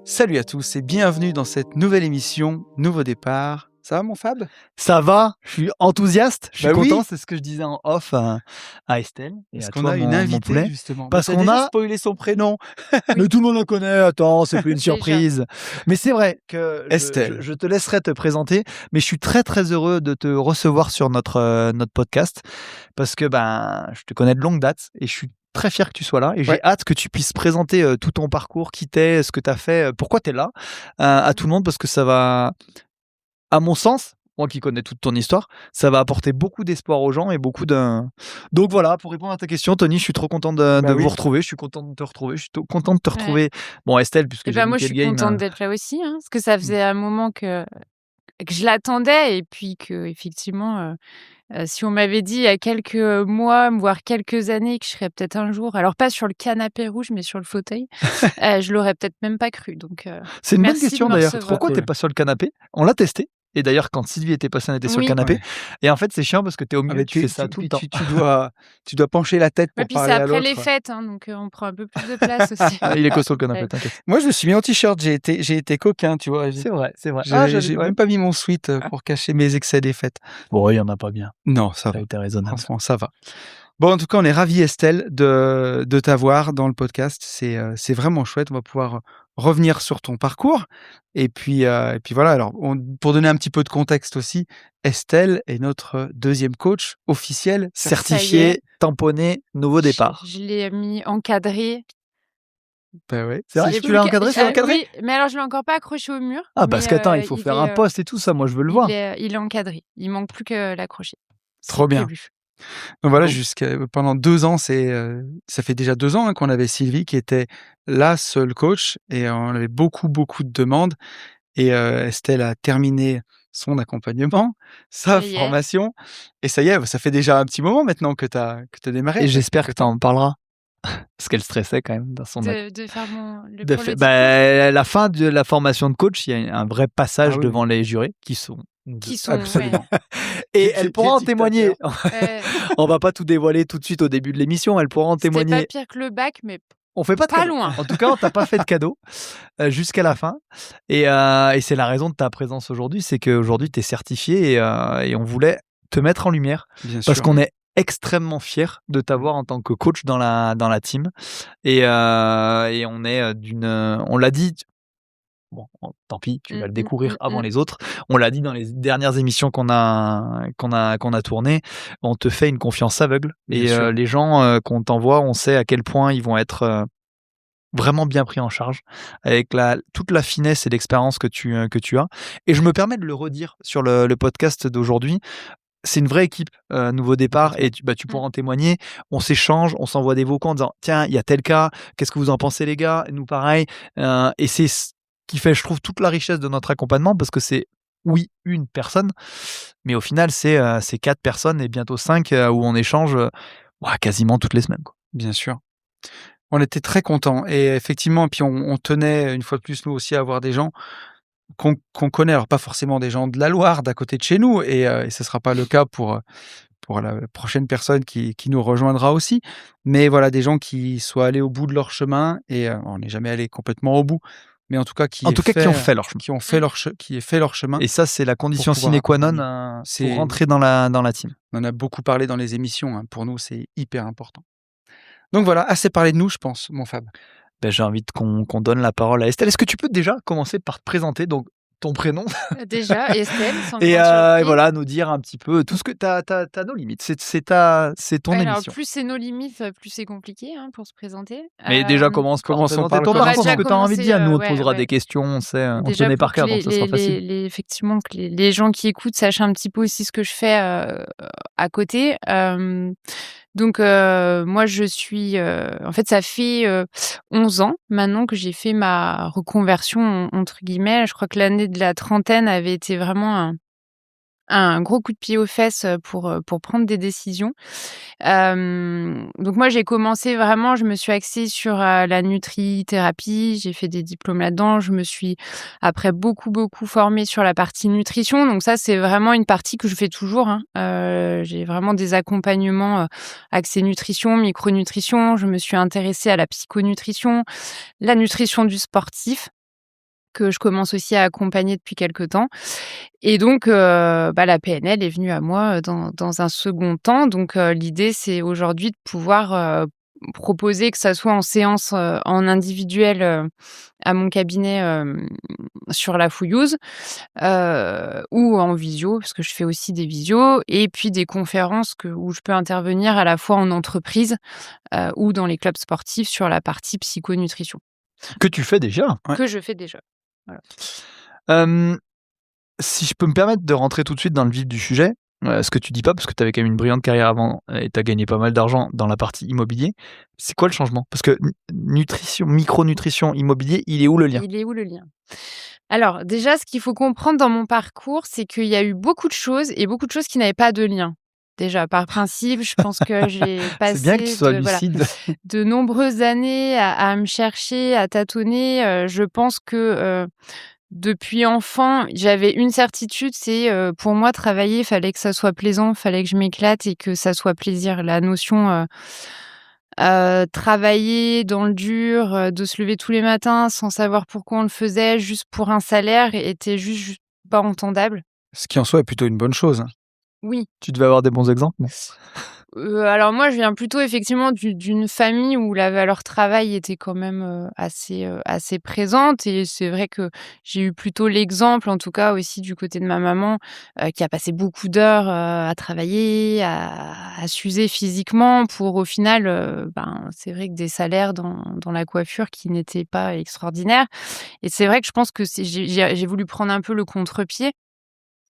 Salut à tous et bienvenue dans cette nouvelle émission, Nouveau Départ. Ça va mon Fab? Ça va, je suis enthousiaste, je suis Bah content, oui, c'est ce que je disais en off à Estelle et parce à qu'on toi a une mon invitée poulet. justement. Bah Parce t'as qu'on déjà a spoilé son prénom. mais tout le monde la connaît, attends, c'est plus une Déjà. surprise. Mais c'est vrai que Estelle. je te laisserai te présenter, mais je suis très, très heureux de te recevoir sur notre podcast parce que, je te connais de longue date et je suis très fier que tu sois là et j'ai Ouais, hâte que tu puisses présenter, tout ton parcours, qui tu es, ce que tu as fait, pourquoi tu es là, à tout le monde parce que ça va, à mon sens, moi qui connais toute ton histoire, ça va apporter beaucoup d'espoir aux gens et beaucoup de donc voilà, pour répondre à ta question, Tony, je suis trop content de bah vous oui. retrouver, je suis content de te retrouver, je suis content de te Ouais. retrouver, bon Estelle, puisque Et j'ai moi, loupé je le suis game, contente d'être là aussi, hein, parce que ça faisait un moment que je l'attendais et puis qu'effectivement, si on m'avait dit il y a quelques mois, voire quelques années que je serais peut-être un jour, alors pas sur le canapé rouge, mais sur le fauteuil, je l'aurais peut-être même pas cru. Donc, c'est une bonne merci de question me d'ailleurs. recevoir. Pourquoi tu es Cool. pas sur le canapé? On l'a testé et d'ailleurs quand Sylvie était passée, on était sur le Oui, canapé Ouais. et en fait, c'est chiant parce que tu es au Ah milieu, bah tu fais ça tout le puis temps. tu dois pencher la tête et pour puis c'est parler à après les l'autre. fêtes, hein, donc on prend un peu plus de place aussi. Il est costaud le canapé, Ouais. t'inquiète. Moi je me suis mis en t-shirt, j'ai été coquin, tu vois. C'est vrai, c'est vrai. Ah J'ai j'avais j'ai ouais. même pas mis mon sweat pour cacher mes excès des fêtes. Bon, il y en a pas bien, Non, ça tu va. as été raisonnable. Franchement, ça va. Bon, en tout cas, on est ravis, Estelle, de t'avoir dans le podcast. C'est vraiment chouette. On va pouvoir revenir sur ton parcours. Et puis voilà. Alors, pour donner un petit peu de contexte aussi, Estelle est notre deuxième coach officiel certifié. Ça y est, Certifié, tamponné, nouveau départ. je l'ai mis encadré. Ben ouais. C'est vrai? J'ai Tu plus l'as qu'à encadré, tu l'as encadré? oui, mais alors je l'ai encore pas accroché au mur, Ah parce mais qu'attends, il faut faire un poste et tout ça, moi je veux le voir. il est encadré. Il manque plus que l'accrocher. C'est Trop bien. prévu. Donc voilà, Bon. pendant 2 ans, ça fait déjà 2 ans, hein, qu'on avait Sylvie qui était la seule coach et on avait beaucoup, beaucoup de demandes. Et Estelle a terminé son accompagnement, sa Ça y est, formation et ça y est, ça fait déjà un petit moment maintenant que tu as démarré, Et ça fait j'espère que quelque tu temps. en parleras. Parce qu'elle stressait quand même dans son de faire le de pour le fait, diplôme? à la fin de la formation de coach, il y a un vrai Ah passage oui, devant oui, les jurés qui sont de Qui sont ouais, absolument. et Les elle pourra en témoigner. dictateurs. ouais. On va pas tout dévoiler tout de suite au début de l'émission, elle pourra en C'était pas témoigner. pire que le bac, mais On fait pas de pas cadeau. loin. En tout cas, on t'a pas fait de cadeau, jusqu'à la fin et c'est la raison de ta présence aujourd'hui, c'est qu'aujourd'hui tu es certifié et on voulait te mettre en lumière Bien parce sûr. qu'on est extrêmement fiers de t'avoir en tant que coach dans la team et on est, on l'a dit. Bon, tant pis, tu vas le découvrir avant les autres. On l'a dit dans les dernières émissions qu'on a tournées, on te fait une confiance aveugle Bien et sûr. les gens, qu'on t'envoie, on sait à quel point ils vont être, vraiment bien pris en charge avec toute la finesse et l'expérience que tu as et je me permets de le redire sur le podcast d'aujourd'hui. C'est une vraie équipe, nouveau départ et Complètement. tu pourras en témoigner. On s'échange, on s'envoie des vocaux en disant: «Tiens, il y a tel cas, qu'est-ce que vous en pensez les gars?» Nous pareil, et c'est ce qui fait, je trouve, toute la richesse de notre accompagnement parce que c'est, oui, une personne, mais au final, c'est 4 personnes et bientôt 5 où on échange, quasiment toutes les semaines, quoi. Bien sûr. On était très contents et effectivement, puis on tenait une fois de plus nous aussi à avoir des gens qu'on connaît. Alors pas forcément des gens de la Loire, d'à côté de chez nous et ce sera pas le cas pour la prochaine personne qui nous rejoindra aussi. Mais voilà, des gens qui soient allés au bout de leur chemin et on n'est jamais allé complètement au bout, mais en tout cas En tout cas, qui ont fait leur chemin qui ont fait qui aient fait leur chemin et ça, c'est la condition pour pouvoir sine qua non, accompagner. pour C'est rentrer dans la team. On en a beaucoup parlé dans les émissions, hein. Pour nous, c'est hyper important. Donc voilà, assez parlé de nous, je pense, mon Fab. J'ai envie qu'on donne la parole à Estelle. Est-ce que tu peux déjà commencer par te présenter, donc ton prénom Déjà, Estelle, sans et grande surprise. voilà, nous dire un petit peu tout ce que tu as nos limites. C'est ton Alors émission. plus c'est nos limites, plus c'est compliqué, hein, pour se présenter. Mais déjà, commence par Commençons présenter par le ton On va parcours, ce déjà que tu as envie de commencer, dire. Nous, on te ouais, posera ouais. des questions, on sait, on te Déjà connaît pour par que cœur, donc ça sera facile. effectivement que les gens qui écoutent sachent un petit peu aussi ce que je fais, à côté. Donc moi je suis, en fait ça fait, 11 ans maintenant que j'ai fait ma «reconversion» entre guillemets. Je crois que l'année de la trentaine avait été vraiment un gros coup de pied aux fesses, pour prendre des décisions. Donc moi, j'ai commencé vraiment je me suis axée sur, la nutrithérapie. J'ai fait des diplômes là-dedans. Je me suis après beaucoup, beaucoup formée sur la partie nutrition. Donc ça, c'est vraiment une partie que je fais toujours, hein. J'ai vraiment des accompagnements, axés nutrition, micronutrition. Je me suis intéressée à la psychonutrition, la nutrition du sportif. que je commence aussi à accompagner depuis quelque temps. Et donc, la PNL est venue à moi dans un second temps. Donc, l'idée, c'est aujourd'hui de pouvoir proposer, que ça soit en séance en individuel à mon cabinet sur la Fouillouse, ou en visio, parce que je fais aussi des visios, et puis des conférences où je peux intervenir à la fois en entreprise ou dans les clubs sportifs sur la partie psychonutrition. Que tu fais déjà. Ouais. Que je fais déjà. Voilà. Si je peux me permettre de rentrer tout de suite dans le vif du sujet, ce que tu dis pas, parce que tu avais quand même une brillante carrière avant et tu as gagné pas mal d'argent dans la partie immobilier. C'est quoi le changement? Parce que nutrition, micronutrition, immobilier, il est où le lien? Il est où le lien? Alors déjà, ce qu'il faut comprendre dans mon parcours, c'est qu'il y a eu beaucoup de choses et beaucoup de choses qui n'avaient pas de lien. Déjà, par principe, je pense que j'ai C'est bien que tu passé sois lucide. de nombreuses années à me chercher, à tâtonner. Je pense que depuis enfant, j'avais une certitude, c'est pour moi travailler, il fallait que ça soit plaisant, il fallait que je m'éclate et que ça soit plaisir. La notion travailler dans le dur, de se lever tous les matins sans savoir pourquoi on le faisait, juste pour un salaire, était juste pas entendable. Ce qui en soi est plutôt une bonne chose, hein. Oui. Tu devais avoir des bons exemples, non? Alors moi, je viens plutôt effectivement d'une famille où la valeur travail était quand même assez présente, et c'est vrai que j'ai eu plutôt l'exemple, en tout cas aussi du côté de ma maman, qui a passé beaucoup d'heures à travailler, à s'user physiquement pour au final, c'est vrai que des salaires dans la coiffure qui n'étaient pas extraordinaires. Et c'est vrai que je pense que j'ai voulu prendre un peu le contre-pied,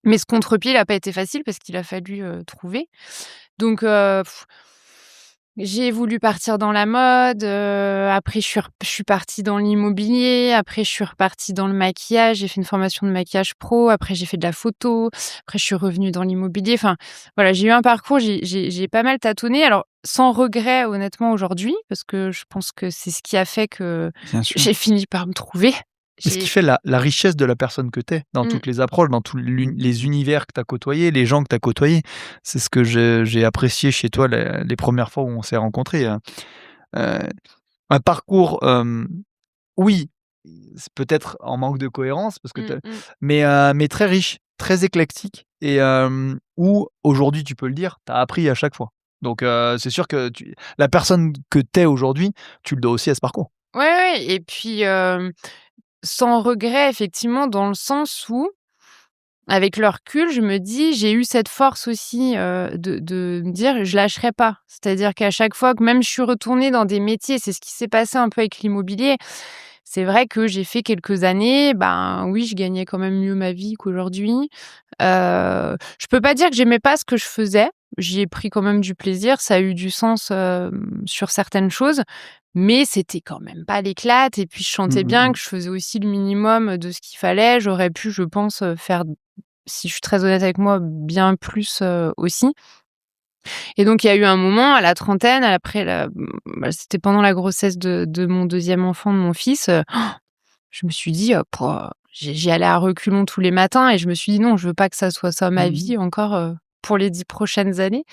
mais ce contre-pied, il a pas été facile parce qu'il a fallu trouver. Donc, j'ai voulu partir dans la mode, après je suis partie dans l'immobilier, après je suis repartie dans le maquillage, j'ai fait une formation de maquillage pro, après j'ai fait de la photo, après je suis revenue dans l'immobilier. Enfin, voilà, j'ai eu un parcours, j'ai pas mal tâtonné. Alors, sans regret honnêtement aujourd'hui, parce que je pense que c'est ce qui a fait que Bien sûr. j'ai fini par me trouver. C'est ce qui fait la richesse de la personne que tu es, dans toutes les approches, dans tous les univers que tu as côtoyés, les gens que tu as côtoyés. C'est ce que j'ai apprécié chez toi les premières fois où on s'est rencontrés. Un parcours, oui, c'est peut-être en manque de cohérence, parce que mais très riche, très éclectique, et où aujourd'hui, tu peux le dire, tu as appris à chaque fois. Donc c'est sûr que la personne que tu es aujourd'hui, tu le dois aussi à ce parcours. Ouais, et puis, sans regret effectivement, dans le sens où, avec le recul, je me dis, j'ai eu cette force aussi, de me dire: «Je lâcherai pas». C'est-à-dire qu'à chaque fois que même je suis retournée dans des métiers, c'est ce qui s'est passé un peu avec l'immobilier. C'est vrai que j'ai fait quelques années, oui, je gagnais quand même mieux ma vie qu'aujourd'hui. Je peux pas dire que j'aimais pas ce que je faisais. J'y ai pris quand même du plaisir, ça a eu du sens, sur certaines choses, mais c'était quand même pas l'éclate, et puis je sentais bien que je faisais aussi le minimum de ce qu'il fallait. J'aurais pu, je pense, faire, si je suis très honnête avec moi, bien plus, aussi. Et donc il y a eu un moment à la trentaine, c'était pendant la grossesse de mon deuxième enfant, de mon fils, je me suis dit, j'y allais à reculons tous les matins, et je me suis dit: «Non, je veux pas que ça soit ça ma vie encore, pour les 10 prochaines années».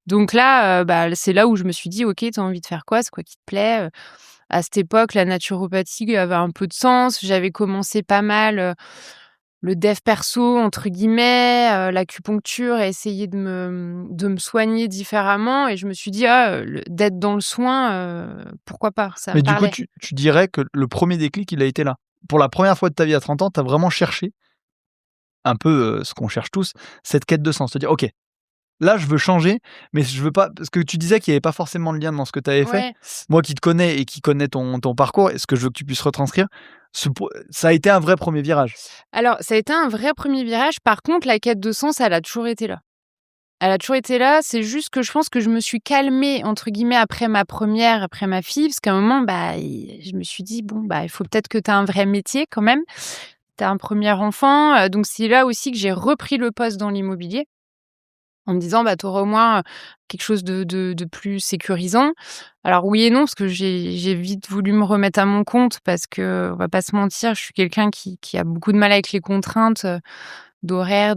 Donc là, c'est là où je me suis dit: «OK, tu as envie de faire quoi? C'est quoi qui te plaît?» À cette époque, la naturopathie avait un peu de sens. J'avais commencé pas mal, le dev perso entre guillemets, l'acupuncture, à essayer de me soigner différemment, et je me suis dit: «Ah, d'être dans le soin, pourquoi pas?» Ça me Mais du coup, parlait. tu dirais que le premier déclic, il a été là? Pour la première fois de ta vie à 30 ans, tu as vraiment cherché un peu, ce qu'on cherche tous, cette quête de sens. Te dire: «OK, là, je veux changer, mais je veux pas», parce que tu disais qu'il y avait pas forcément de lien dans ce que tu avais fait. Ouais. Moi qui te connais et qui connais ton parcours, et ce que je veux que tu puisses retranscrire, ça a été un vrai premier virage. Alors, ça a été un vrai premier virage. Par contre, la quête de sens, elle a toujours été là. Elle a toujours été là. C'est juste que je pense que je me suis «calmée» entre guillemets après ma fille, parce qu'à un moment, je me suis dit: «Bon, il faut peut-être que tu aies un vrai métier quand même». Tu as un premier enfant, donc c'est là aussi que j'ai repris le poste dans l'immobilier, en me disant: «Tu auras au moins quelque chose de plus sécurisant». Alors oui et non, parce que j'ai vite voulu me remettre à mon compte, parce qu'on va pas se mentir, je suis quelqu'un qui a beaucoup de mal avec les contraintes, d'horaire,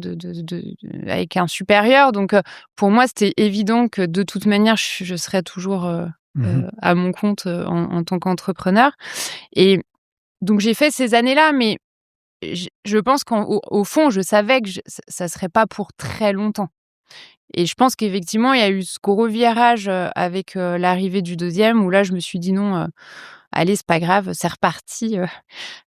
avec un supérieur. Donc pour moi, c'était évident que de toute manière, je serais toujours, à mon compte, en tant qu'entrepreneur. Et donc j'ai fait ces années-là, mais je pense qu'au fond, je savais que ça serait pas pour très longtemps. Et je pense qu'effectivement, il y a eu ce gros virage avec l'arrivée du deuxième, où là, je me suis dit non, allez, c'est pas grave, c'est reparti.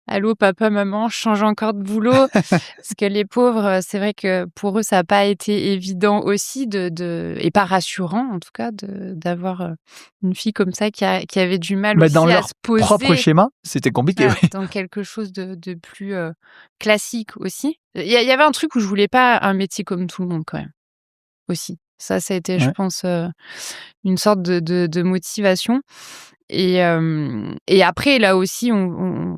Allô, papa, maman, je change encore de boulot. Parce que les pauvres, c'est vrai que pour eux, ça n'a pas été évident aussi et pas rassurant, en tout cas, d'avoir une fille comme ça qui avait du mal Mais aussi dans à leur se poser propre schéma, c'était compliqué. voilà, Oui. dans quelque chose de plus classique aussi. Il y avait un truc où je voulais pas un métier comme tout le monde quand même, aussi. Ça a été, je Ouais. pense, une sorte de motivation. Et après, là aussi, en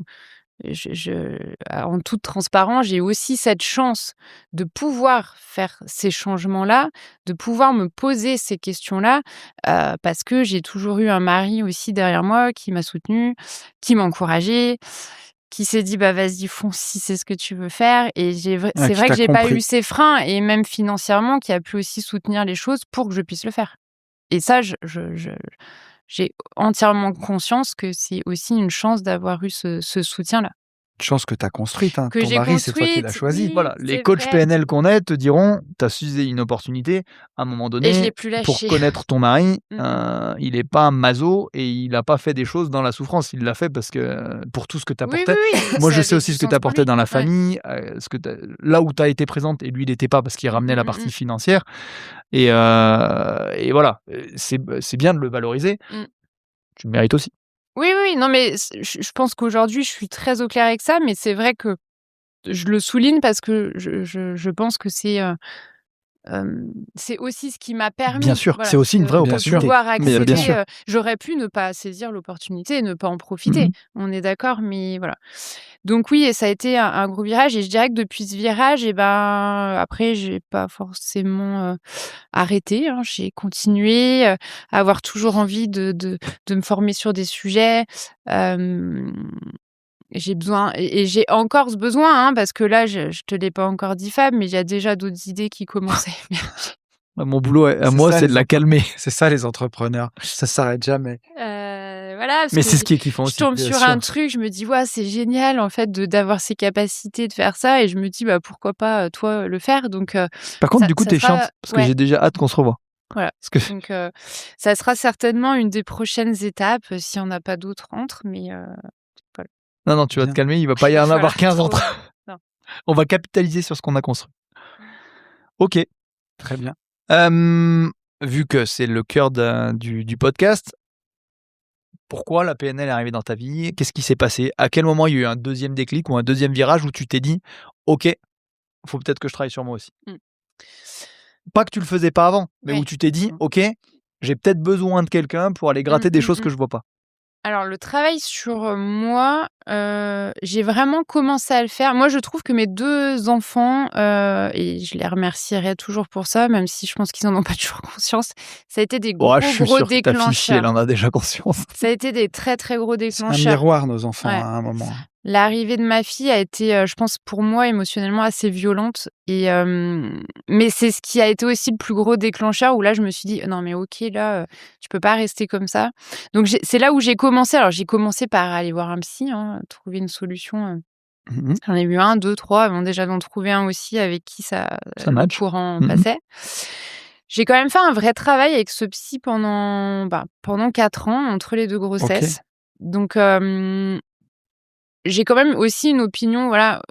toute transparence, j'ai aussi cette chance de pouvoir faire ces changements-là, de pouvoir me poser ces questions-là, parce que j'ai toujours eu un mari aussi derrière moi qui m'a soutenue, qui m'a encouragée, qui s'est dit: «Bah, vas-y, fonce si c'est ce que tu veux faire», et c'est qui vrai que t'a j'ai pas eu compris. ces freins, et même financièrement, qui a pu aussi soutenir les choses pour que je puisse le faire. Et ça, j'ai entièrement conscience que c'est aussi une chance d'avoir eu ce soutien-là. Une chance que tu as construite, hein. Que Ton j'ai mari, c'est toi qui l'as construite, choisi. oui, Voilà, les c'est coachs vrai, PNL qu'on est te diront, tu as saisi une opportunité à un moment et je l'ai donné plus pour lâché. connaître ton mari. Mmh mh. Il n'est pas un maso et il n'a pas fait des choses dans la souffrance. Il l'a fait parce que pour tout ce que tu Oui, oui, apportais. oui, Moi, ça je sais avait aussi du ce que tu sens pour apportais lui. dans la Ouais. famille, là où tu as été présente et lui, il n'était pas parce qu'il Mmh, ramenait la mmh, mmh, partie financière. Et voilà, c'est bien de le valoriser. mmh. Tu le mérites aussi. Oui, oui, non, mais je pense qu'aujourd'hui, je suis très au clair avec ça, mais c'est vrai que je le souligne parce que je pense que c'est aussi ce qui m'a Bien permis, sûr, c'est voilà, aussi une vraie Bien de sûr. opportunité. pouvoir Mais bien accéder, sûr. j'aurais pu ne pas saisir l'opportunité et ne pas en Mmh. profiter. On est d'accord, mais voilà. Donc oui, et ça a été un gros virage, et je dirais que depuis ce virage, et ben, après, j'ai pas forcément, arrêté, hein. J'ai continué, à avoir toujours envie de me former sur des sujets. Hem J'ai besoin, et j'ai encore ce besoin, hein, parce que là, je te l'ai pas encore dit, Fab, mais il y a déjà d'autres idées qui commençaient à émerger. Mon boulot à C'est moi, ça c'est de les la entrepreneurs. calmer. C'est ça les entrepreneurs. Ça s'arrête jamais. Voilà, parce Mais que c'est ce qui est kiffant je aussi. tombe Bien sur un sûr. truc, je me dis: «Waouh, c'est génial, en fait, d'avoir ces capacités de faire ça», et je me dis: «Bah, pourquoi pas, toi, le faire?» Donc Par contre, ça du coup, ça tu es sera chiante parce que ouais, j'ai déjà hâte qu'on se revoie. voilà. Parce que Donc ça sera certainement une des prochaines étapes, s'il y en a pas d'autres entre, mais voilà. non, non, tu vas te Bien. calmer, il va pas y en Voilà, avoir 15 trop autres. non. On va capitaliser sur ce qu'on a construit. OK. Très bien. Vu que c'est le cœur du podcast, pourquoi la PNL est arrivée dans ta vie? Qu'est-ce qui s'est passé? À quel moment il y a eu un deuxième déclic ou un deuxième virage où tu t'es dit: «OK, faut peut-être que je travaille sur moi aussi»? Mmh. Pas que tu le faisais pas avant, mais où Ouais. tu t'es dit: Mmh. «OK, j'ai peut-être besoin de quelqu'un pour aller Mmh, gratter des mmh, choses mmh. que je vois pas». Alors le travail sur, moi, j'ai vraiment commencé à le faire. Moi, je trouve que mes 2 enfants, et je les remercierai toujours pour ça, même si je pense qu'ils en ont pas toujours conscience, ça a été des Oh, je gros, suis gros sûr que ta fille, si elle déclencheurs. en a déjà conscience. Ça a été des très, très gros C'est un déclencheurs. miroir, nos enfants, Ouais. à un moment. L'arrivée de ma fille a été, je pense, pour moi, émotionnellement assez violente, mais c'est ce qui a été aussi le plus gros déclencheur, où là, je me suis dit: «Non mais OK, là, tu peux pas rester comme ça». Donc c'est là où j'ai commencé. Alors j'ai commencé par aller voir un psy, hein, trouver une solution, Mmh mh. j'en ai vu un, 2, 3 avant déjà d'en trouver un aussi avec qui Ça le match. courant Mmh. passait. J'ai quand même fait un vrai travail avec ce psy pendant 4 ans, entre les 2 OK. grossesses. Donc j'ai quand même aussi une opinion, voilà,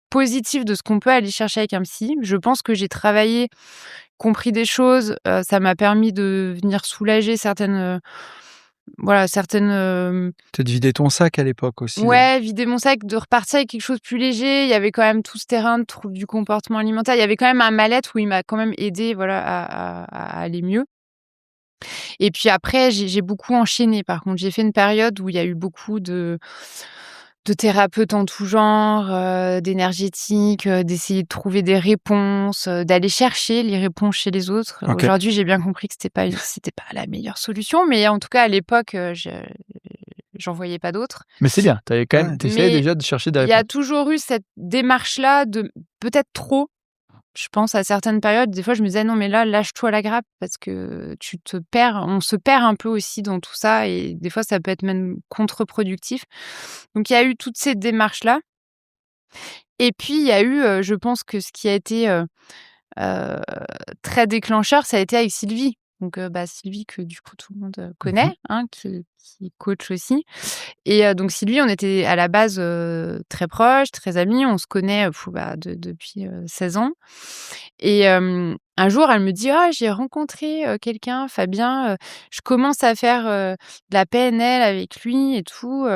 positive de ce qu'on peut aller chercher avec un psy. Je pense que j'ai travaillé, compris des choses, ça m'a permis de venir soulager certaines, voilà, certaines, Peut-être vider ton sac à l'époque aussi, ouais, vider mon sac, de repartir avec quelque chose de plus léger. Il y avait quand même tout ce terrain de troubles du comportement alimentaire. Il y avait quand même un mal-être où il m'a quand même aidée, voilà, à aller mieux. Et puis après, j'ai beaucoup enchaîné. Par contre, j'ai fait une période où il y a eu beaucoup de thérapeutes en tout genre, d'énergétiques, d'essayer de trouver des réponses, d'aller chercher les réponses chez les autres. OK. Aujourd'hui, j'ai bien compris que c'était pas la meilleure solution, mais en tout cas, à l'époque, j'en voyais pas d'autres. Mais c'est bien, tu quand même Ouais. tu essayais Mais déjà de chercher des il y a réponses. toujours eu cette démarche-là de peut-être trop. Je pense à certaines périodes, des fois, je me disais: «Non, mais là, lâche-toi la grappe parce que tu te perds». On se perd un peu aussi dans tout ça, et des fois, ça peut être même contre-productif. Donc il y a eu toutes ces démarches-là. Et puis il y a eu, je pense que ce qui a été, très déclencheur, ça a été avec Sylvie. Donc Sylvie que du coup tout le monde, connaît, hein, qui est coach aussi. Et donc Sylvie, on était à la base, très proches, très amies. On se connaît, depuis, 16 ans. Et un jour, elle me dit: «Ah, j'ai rencontré, quelqu'un, Fabien, je commence à faire, de la PNL avec lui et tout,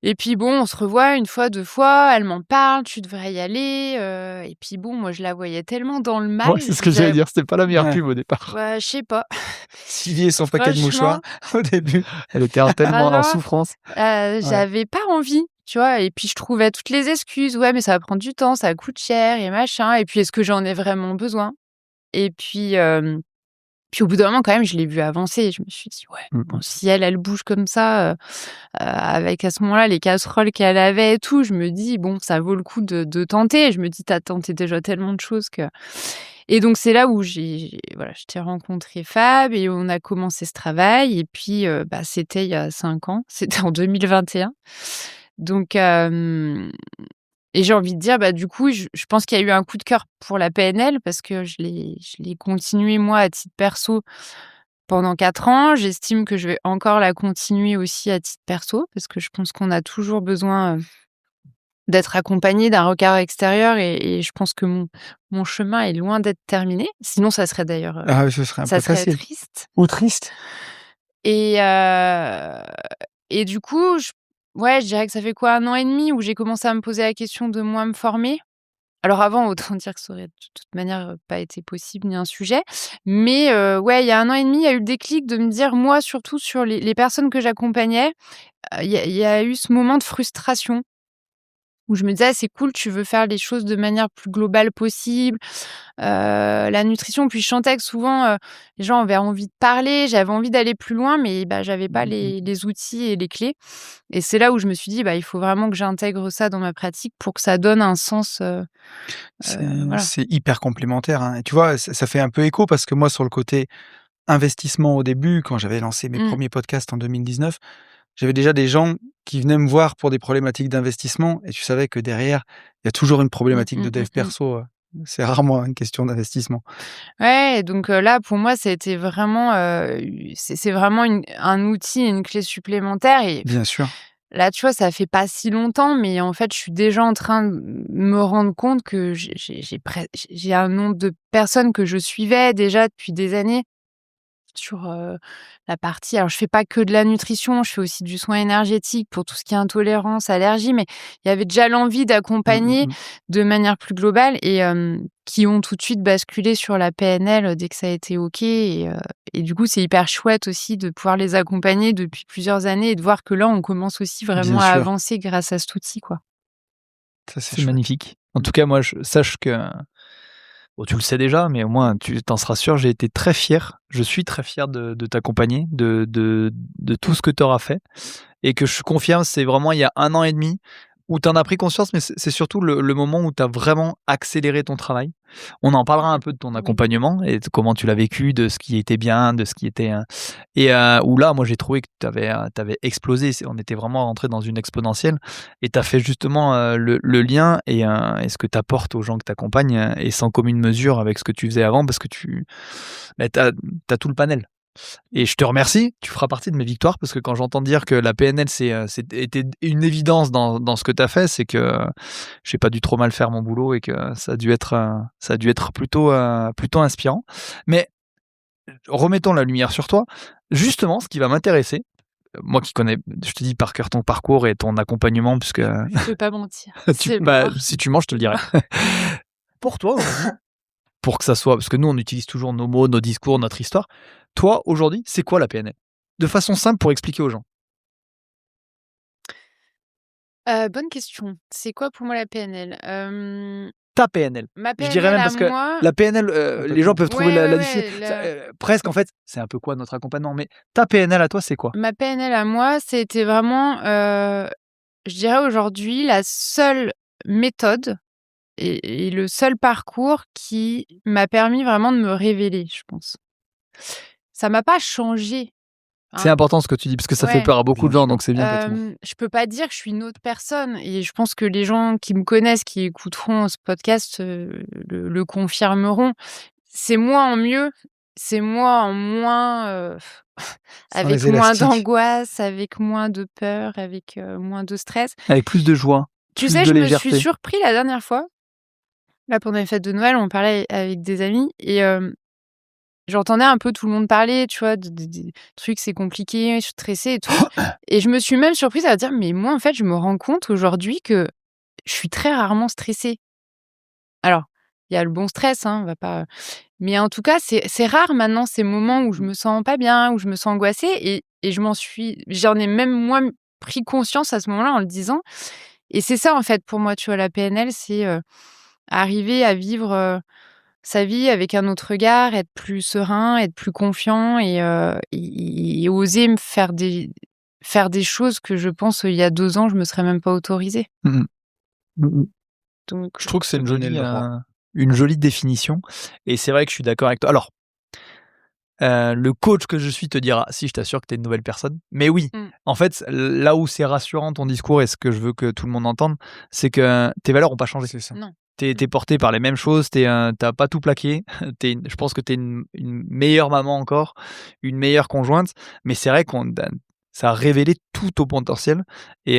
et puis bon, on se revoit 1 fois, 2 fois, elle m'en parle: "Tu devrais y aller", et puis bon, moi, je la voyais tellement dans le mal, Ouais, c'est ce que j'allais dire, c'était pas la meilleure Ouais. pub au départ. bah, je sais pas. Sylvie et son paquet de mouchoirs Franchement, au début. Elle était tellement en alors, souffrance. j'avais pas envie, tu vois? Et puis je trouvais toutes les excuses: «Ouais, mais ça va prendre du temps, ça coûte cher et machin, et puis est-ce que j'en ai vraiment besoin?» Et puis au bout d'un moment quand même, je l'ai vue avancer. Je me suis dit: «Ouais, bon, si elle bouge comme ça, avec à ce moment-là les casseroles qu'elle avait et tout», je me dis: «Bon, ça vaut le coup de tenter». Je me dis: «Tu as tenté déjà tellement de choses que». Et donc c'est là où voilà, je t'ai rencontré Fab et on a commencé ce travail, et puis, c'était il y a 5 ans, c'était en 2021. Donc et j'ai envie de dire, du coup, je pense qu'il y a eu un coup de cœur pour la PNL parce que je l'ai continué moi à titre perso pendant 4 ans. J'estime que je vais encore la continuer aussi à titre perso parce que je pense qu'on a toujours besoin, d'être accompagné d'un regard extérieur, et je pense que mon chemin est loin d'être terminé. Sinon ça serait d'ailleurs, Ah oui, ce serait un ça peu serait facile. triste. Ou triste. Et du coup, je dirais que ça fait quoi, 1 an et demi où j'ai commencé à me poser la question de moi me former. Alors avant, autant dire que ça aurait de toute manière, pas été possible ni un sujet. Mais ouais, il y a 1 an et demi, il y a eu le déclic de me dire, moi surtout sur les personnes que j'accompagnais, il y a eu ce moment de frustration où je me disais: «Ah, c'est cool, tu veux faire les choses de manière plus globale possible». La nutrition, puis je sentais que souvent, les gens avaient envie de parler, j'avais envie d'aller plus loin, mais j'avais pas les outils et les clés. Et c'est là où je me suis dit: «Il faut vraiment que j'intègre ça dans ma pratique pour que ça donne un sens», C'est voilà. c'est hyper complémentaire, hein, et tu vois, ça fait un peu écho parce que moi, sur le côté investissement au début, quand j'avais lancé mes Mmh. premiers podcasts en 2019, j'avais déjà des gens qui venaient me voir pour des problématiques d'investissement, et tu savais que derrière, il y a toujours une Mmh, problématique mmh, de mmh, dev mmh. perso, c'est rarement une question d'investissement. Ouais, donc là, pour moi, ça a été vraiment, c'est vraiment un outil et une clé supplémentaire. Et Bien sûr, là, tu vois, ça fait pas si longtemps, mais en fait, je suis déjà en train de me rendre compte que j'ai un nombre de personnes que je suivais déjà depuis des années sur, la partie, alors je fais pas que de la nutrition, je fais aussi du soin énergétique pour tout ce qui est intolérance, allergie, mais il y avait déjà l'envie mmh, mmh d'accompagner mh. de manière plus globale, et qui ont tout de suite basculé sur la PNL dès que ça a été OK. Et du coup, c'est hyper chouette aussi de pouvoir les accompagner depuis plusieurs années et de voir que là, on commence aussi Bien vraiment à sûr, avancer grâce à cet outil, quoi. ça c'est C'est chouette. magnifique. En tout cas, moi, sache que bon, tu le sais déjà, mais au moins tu t'en seras sûr, j'ai été très fier, je suis très fier de t'accompagner, de tout ce que tu auras fait, et que je confirme, c'est vraiment il y a 1 an et demi où tu en as pris conscience, mais c'est surtout le moment où tu as vraiment accéléré ton travail. On en parlera un peu de ton accompagnement et de comment tu l'as vécu, de ce qui était bien, de ce qui était, où là, moi, j'ai trouvé que tu avais explosé. On était vraiment rentré dans une exponentielle, et tu as fait justement, le lien, et ce que tu apportes aux gens que tu accompagnes, est sans commune mesure avec ce que tu faisais avant parce que tu as tout le panel. Et je te remercie, tu feras partie de mes victoires parce que quand j'entends dire que la PNL c'était une évidence dans ce que tu as fait, c'est que j'ai pas dû trop mal faire mon boulot et que ça a dû être plutôt inspirant. Mais remettons la lumière sur toi. Justement, ce qui va m'intéresser, moi qui connais, je te dis par cœur ton parcours et ton accompagnement puisque Je vais pas mentir, c'est mort. si tu manges, je te le dirai. Pour toi aujourd'hui, pour que ça soit parce que nous on utilise toujours nos mots, nos discours, notre histoire. Toi aujourd'hui, c'est quoi la PNL? De façon simple pour expliquer aux gens. Bonne question. C'est quoi pour moi la PNL? Ta PNL. Ma Je dirais PNL même à parce que moi. la PNL, les gens Complètement. peuvent trouver Ouais, la ouais, difficile. ouais, Ça, presque en fait, c'est un peu quoi notre accompagnement? Mais ta PNL à toi, c'est quoi? ma PNL à moi, c'était vraiment, je dirais aujourd'hui la seule méthode et le seul parcours qui m'a permis vraiment de me révéler, je pense. Ça m'a pas changée C'est important ce que tu dis, parce que ça fait Ouais. peur à beaucoup de Bien gens, sûr. donc c'est bien que tu... Je peux pas dire que je suis une autre personne et je pense que les gens qui me connaissent, qui écouteront ce podcast, le confirmeront. C'est moi en mieux, c'est moi en moins, Sans avec les moins élastiques. d'angoisse, avec moins de peur, avec, moins de stress. Avec plus de joie, Tu plus sais, de je me légèreté. suis surpris la dernière fois, là, pendant les fêtes de Noël, on parlait avec des amis et j'entendais un peu tout le monde parler, tu vois, des trucs, c'est compliqué, je suis stressée et tout et je me suis même surprise à dire: «Mais moi, en fait, je me rends compte aujourd'hui que je suis très rarement stressée». Alors, il y a le bon stress, hein, on va pas mais en tout cas, c'est rare maintenant ces moments où je me sens pas bien, où je me sens angoissée et j'en ai même moi pris conscience à ce moment-là en le disant et c'est ça, en fait, pour moi, tu vois, la PNL, c'est, arriver à vivre, sa vie avec un autre regard, être plus serein, être plus confiant et oser me faire des choses que je pense, il y a 2 ans, je me serais même pas autorisée. Mmh mh. Donc Je trouve que c'est Se donner le droit. une jolie définition, et c'est vrai que je suis d'accord avec toi. Alors, le coach que je suis te dira: «Si, je t'assure que tu es une nouvelle personne». Mais oui, Mmh. en fait, là où c'est rassurant ton discours et ce que je veux que tout le monde entende, c'est que tes valeurs ont pas changé. C'est ça. Non. Tu es porté par les mêmes choses, tu es, pas tout plaqué. Je pense que tu es une meilleure maman encore, une meilleure conjointe, mais c'est vrai qu'on ça a révélé tout ton potentiel, et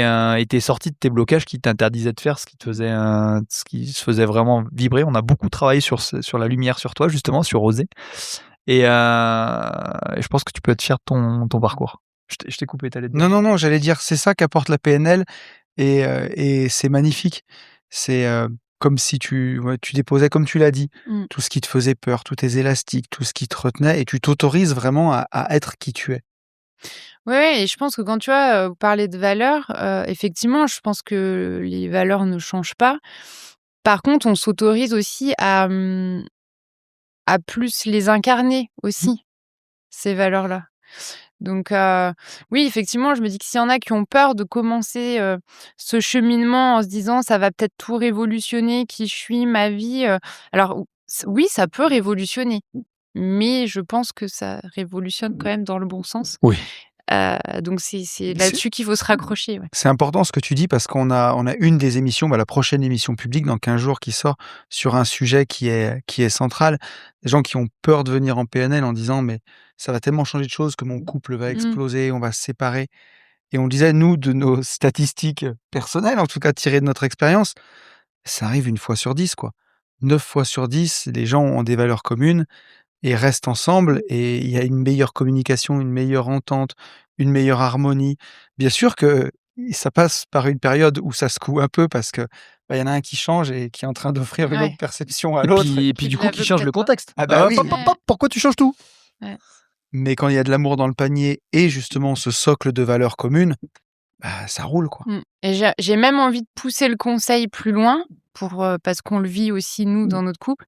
tu es sortie de tes blocages qui t'interdisaient de faire ce qui se faisait vraiment vibrer. On a beaucoup travaillé sur la lumière sur toi, justement, sur oser, et je pense que tu peux être fier de ton parcours. Je t'ai coupé, tu allais dire? Non, j'allais dire, c'est ça qu'apporte la PNL et c'est magnifique. C'est, comme si tu déposais, comme tu l'as dit, Mmh. tout ce qui te faisait peur, tous tes élastiques, tout ce qui te retenait et tu t'autorises vraiment à être qui tu es. Ouais et je pense que quand tu vois, vous parlez de valeurs, effectivement, je pense que les valeurs ne changent pas. Par contre, on s'autorise aussi à plus les incarner aussi, ces valeurs-là. Donc oui, effectivement, je me dis que s'il y en a qui ont peur de commencer, ce cheminement en se disant: «Ça va peut-être tout révolutionner, qui je suis, ma vie», alors ou oui, ça peut révolutionner, mais je pense que ça révolutionne quand même dans le bon sens. Oui. Donc c'est C'est là-dessus qu'il faut se raccrocher, ouais. c'est important ce que tu dis parce qu'on a une des émissions, la prochaine émission publique dans 15 jours qui sort sur un sujet qui est central. Des gens qui ont peur de venir en PNL en disant: «Mais ça va tellement changer de choses que mon couple va Mmh. exploser, on va se séparer». Et on disait, nous, de nos statistiques personnelles, en tout cas tirées de notre expérience, ça arrive 1 fois sur 10, quoi. 9 fois sur 10, les gens ont des valeurs communes et restent ensemble et il y a une meilleure communication, une meilleure entente, une meilleure harmonie. Bien sûr que ça passe par une période où ça secoue un peu parce que, il y en a un qui change et qui est en train d'offrir une autre Ouais. perception à l'autre. Et puis Qui du coup, la qui veut change le peut-être pas. contexte. Ah bah oui. Hop, hop, hop, pourquoi tu changes tout? Ouais. Mais quand il y a de l'amour dans le panier et justement ce socle de valeurs communes, bah, ça roule, quoi. Et j'ai même envie de pousser le conseil plus loin parce qu'on le vit aussi nous dans notre couple.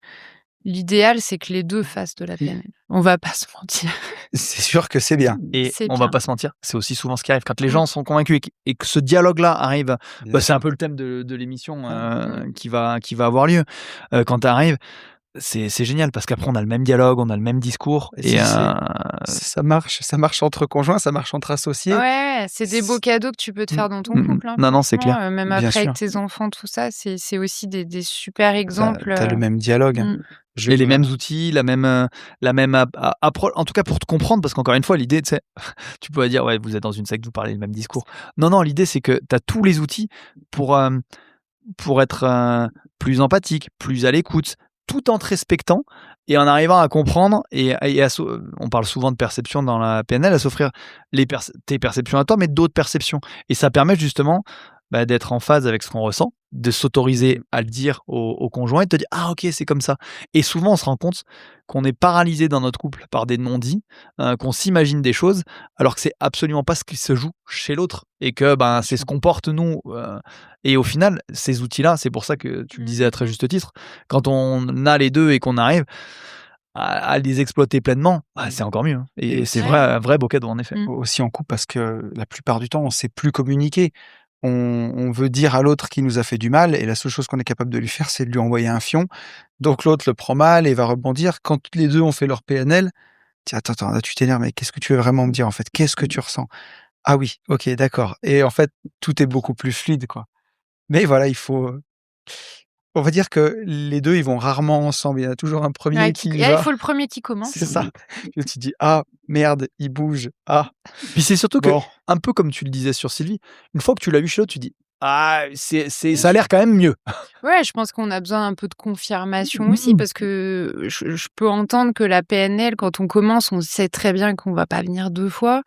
L'idéal, c'est que les 2 fassent de la PNL. On va pas se mentir. C'est sûr que c'est bien. Et C'est on va bien. pas se mentir, c'est aussi souvent ce qui arrive. Quand les Mmh. gens sont convaincus et que ce dialogue-là arrive, Bien c'est un peu le thème de l'émission Mmh. qui va avoir lieu. Quand tu arrives, c'est génial parce qu'après on a le même dialogue, on a le même discours, Et si ça marche entre conjoints, ça marche entre associés. Ouais, c'est des beaux cadeaux que tu peux te faire dans ton couple, hein, Non, c'est franchement, clair. même Bien après avec sûr. tes enfants, tout ça, c'est aussi des super Tu exemples, as le même dialogue, hein. mmh. Je Et les mêmes outils, la même approche, en tout cas pour te comprendre, parce qu'encore une fois, l'idée, tu sais, tu pourrais dire, ouais, vous êtes dans une secte, vous parlez le même discours. Non, l'idée, c'est que tu as tous les outils pour, être plus empathique, plus à l'écoute, tout en te respectant et en arrivant à comprendre on parle souvent de perception dans la PNL, à s'offrir tes perceptions à toi, mais d'autres perceptions. Et ça permet justement d'être en phase avec ce qu'on ressent, de s'autoriser à le dire au conjoint et de te dire ah ok c'est comme ça. Et souvent on se rend compte qu'on est paralysé dans notre couple par des non-dits, qu'on s'imagine des choses alors que c'est absolument pas ce qui se joue chez l'autre et que c'est ce qu'on porte nous. Et au final ces outils-là, c'est pour ça que tu le disais à très juste titre, quand on a les deux et qu'on arrive à les exploiter pleinement, c'est encore mieux, hein. Et c'est Ouais. un vrai beau cadeau en effet. Mmh. aussi en couple parce que la plupart du temps, on sait plus communiquer. On veut dire à l'autre qu'il nous a fait du mal et la seule chose qu'on est capable de lui faire, c'est de lui envoyer un fion. Donc l'autre le prend mal et va rebondir. Quand les 2 ont fait leur PNL, Tiens, attends, là, tu t'énerves, mais qu'est-ce que tu veux vraiment me dire en fait? Qu'est-ce que tu ressens? Ah oui, ok, d'accord. Et en fait, tout est beaucoup plus fluide, quoi. Mais voilà, on va dire que les deux, ils vont rarement ensemble. Il y en a toujours un premier Ouais, qui y il va. faut le premier qui C'est commence. ça. Et tu dis, ah merde, il bouge. Ah, Puis c'est surtout que, bon. un peu comme tu le disais sur Sylvie, une fois que tu l'as vu chez l'autre, tu dis ah, ça a l'air quand même mieux. Ouais, je pense qu'on a besoin un peu de confirmation aussi parce que je peux entendre que la PNL, quand on commence, on sait très bien qu'on va pas venir 2 fois.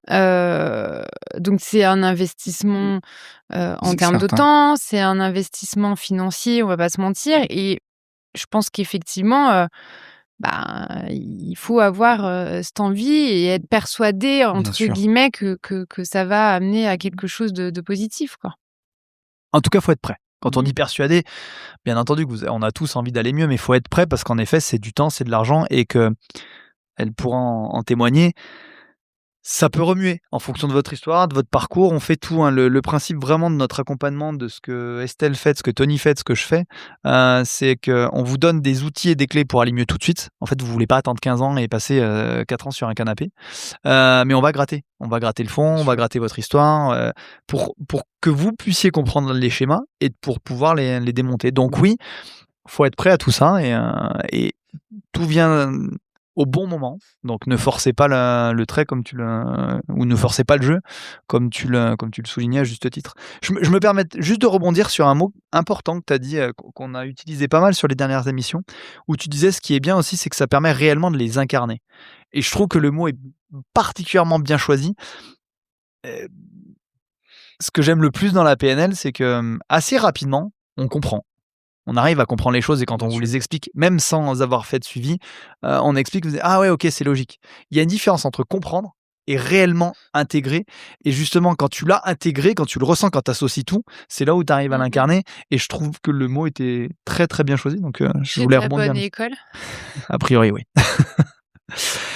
Donc c'est un investissement, en C'est termes de certain. temps, c'est un investissement financier, on va pas se mentir et je pense qu'effectivement, il faut avoir, cette envie et être «persuadé» Bien entre sûr. guillemets que ça va amener à quelque chose de positif, quoi. En tout cas, faut être prêt. Quand on Mmh. dit persuadé, bien entendu on a tous envie d'aller mieux, mais il faut être prêt parce qu'en effet, c'est du temps, c'est de l'argent et que elle pourra en témoigner. Ça peut remuer en fonction de votre histoire, de votre parcours. On fait tout, hein. Le principe vraiment de notre accompagnement, de ce que Estelle fait, de ce que Tony fait, de ce que je fais, c'est qu'on vous donne des outils et des clés pour aller mieux tout de suite. En fait, vous voulez pas attendre 15 ans et passer 4 ans sur un canapé. Mais on va gratter. On va gratter le fond, on va gratter votre histoire pour que vous puissiez comprendre les schémas et pour pouvoir les démonter. Donc oui, faut être prêt à tout ça et tout vient au bon moment. Donc ne forcez pas le trait ou ne forcez pas le jeu comme tu le soulignais à juste titre. Je me permets juste de rebondir sur un mot important que tu as dit, qu'on a utilisé pas mal sur les dernières émissions, où tu disais ce qui est bien aussi, c'est que ça permet réellement de les incarner. Et je trouve que le mot est particulièrement bien choisi. Heu, Ce que j'aime le plus dans la PNL, c'est que, assez rapidement, on comprend. On arrive à comprendre les choses et quand on Bien vous sûr. les explique, même sans avoir fait de suivi, on explique, vous dites: «Ah ouais, OK, c'est logique». Il y a une différence entre comprendre et réellement intégrer et justement quand tu l'as intégré, quand tu le ressens, quand tu associes tout, c'est là où tu arrives à Mmh mh. l'incarner et je trouve que le mot était très, très bien choisi donc je Chez voulais de la rebondir bonne là-dessus. école. A priori, oui.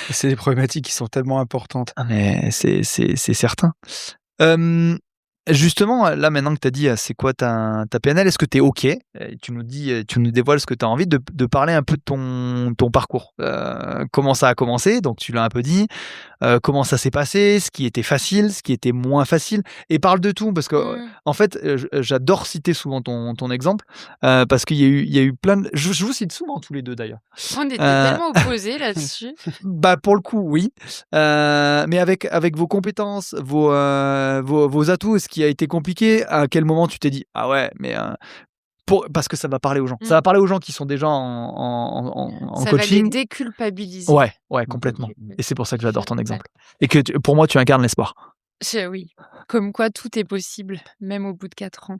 Et c'est des problématiques qui sont tellement importantes. Ah mais c'est certain. Hem, Justement, là, maintenant que tu as dit, c'est quoi ta PNL, est-ce que tu es OK? Tu nous dévoiles ce que tu as envie de parler un peu de ton parcours. Comment ça a commencé? Donc tu l'as un peu dit. Comment ça s'est passé? Ce qui était facile, ce qui était moins facile? Et parle de tout parce que, Mmh. en fait, j'adore citer souvent ton exemple, parce qu'il y a eu plein de je vous cite souvent tous les 2 d'ailleurs. On était Heu tellement opposés là-dessus. Bah, pour le coup, oui. Mais avec vos compétences, vos atouts, ce qui a été compliqué, à quel moment tu t'es dit: «Ah ouais, mais» parce que ça va parler aux gens. Ça Mmh. va parler aux gens qui sont déjà en Ça va les coaching. déculpabiliser. Ouais, ouais, complètement. Et c'est pour ça que j'adore ton Ouais. exemple. Et que pour moi, tu incarnes l'espoir. Oui, comme quoi tout est possible, même au bout de 4 ans.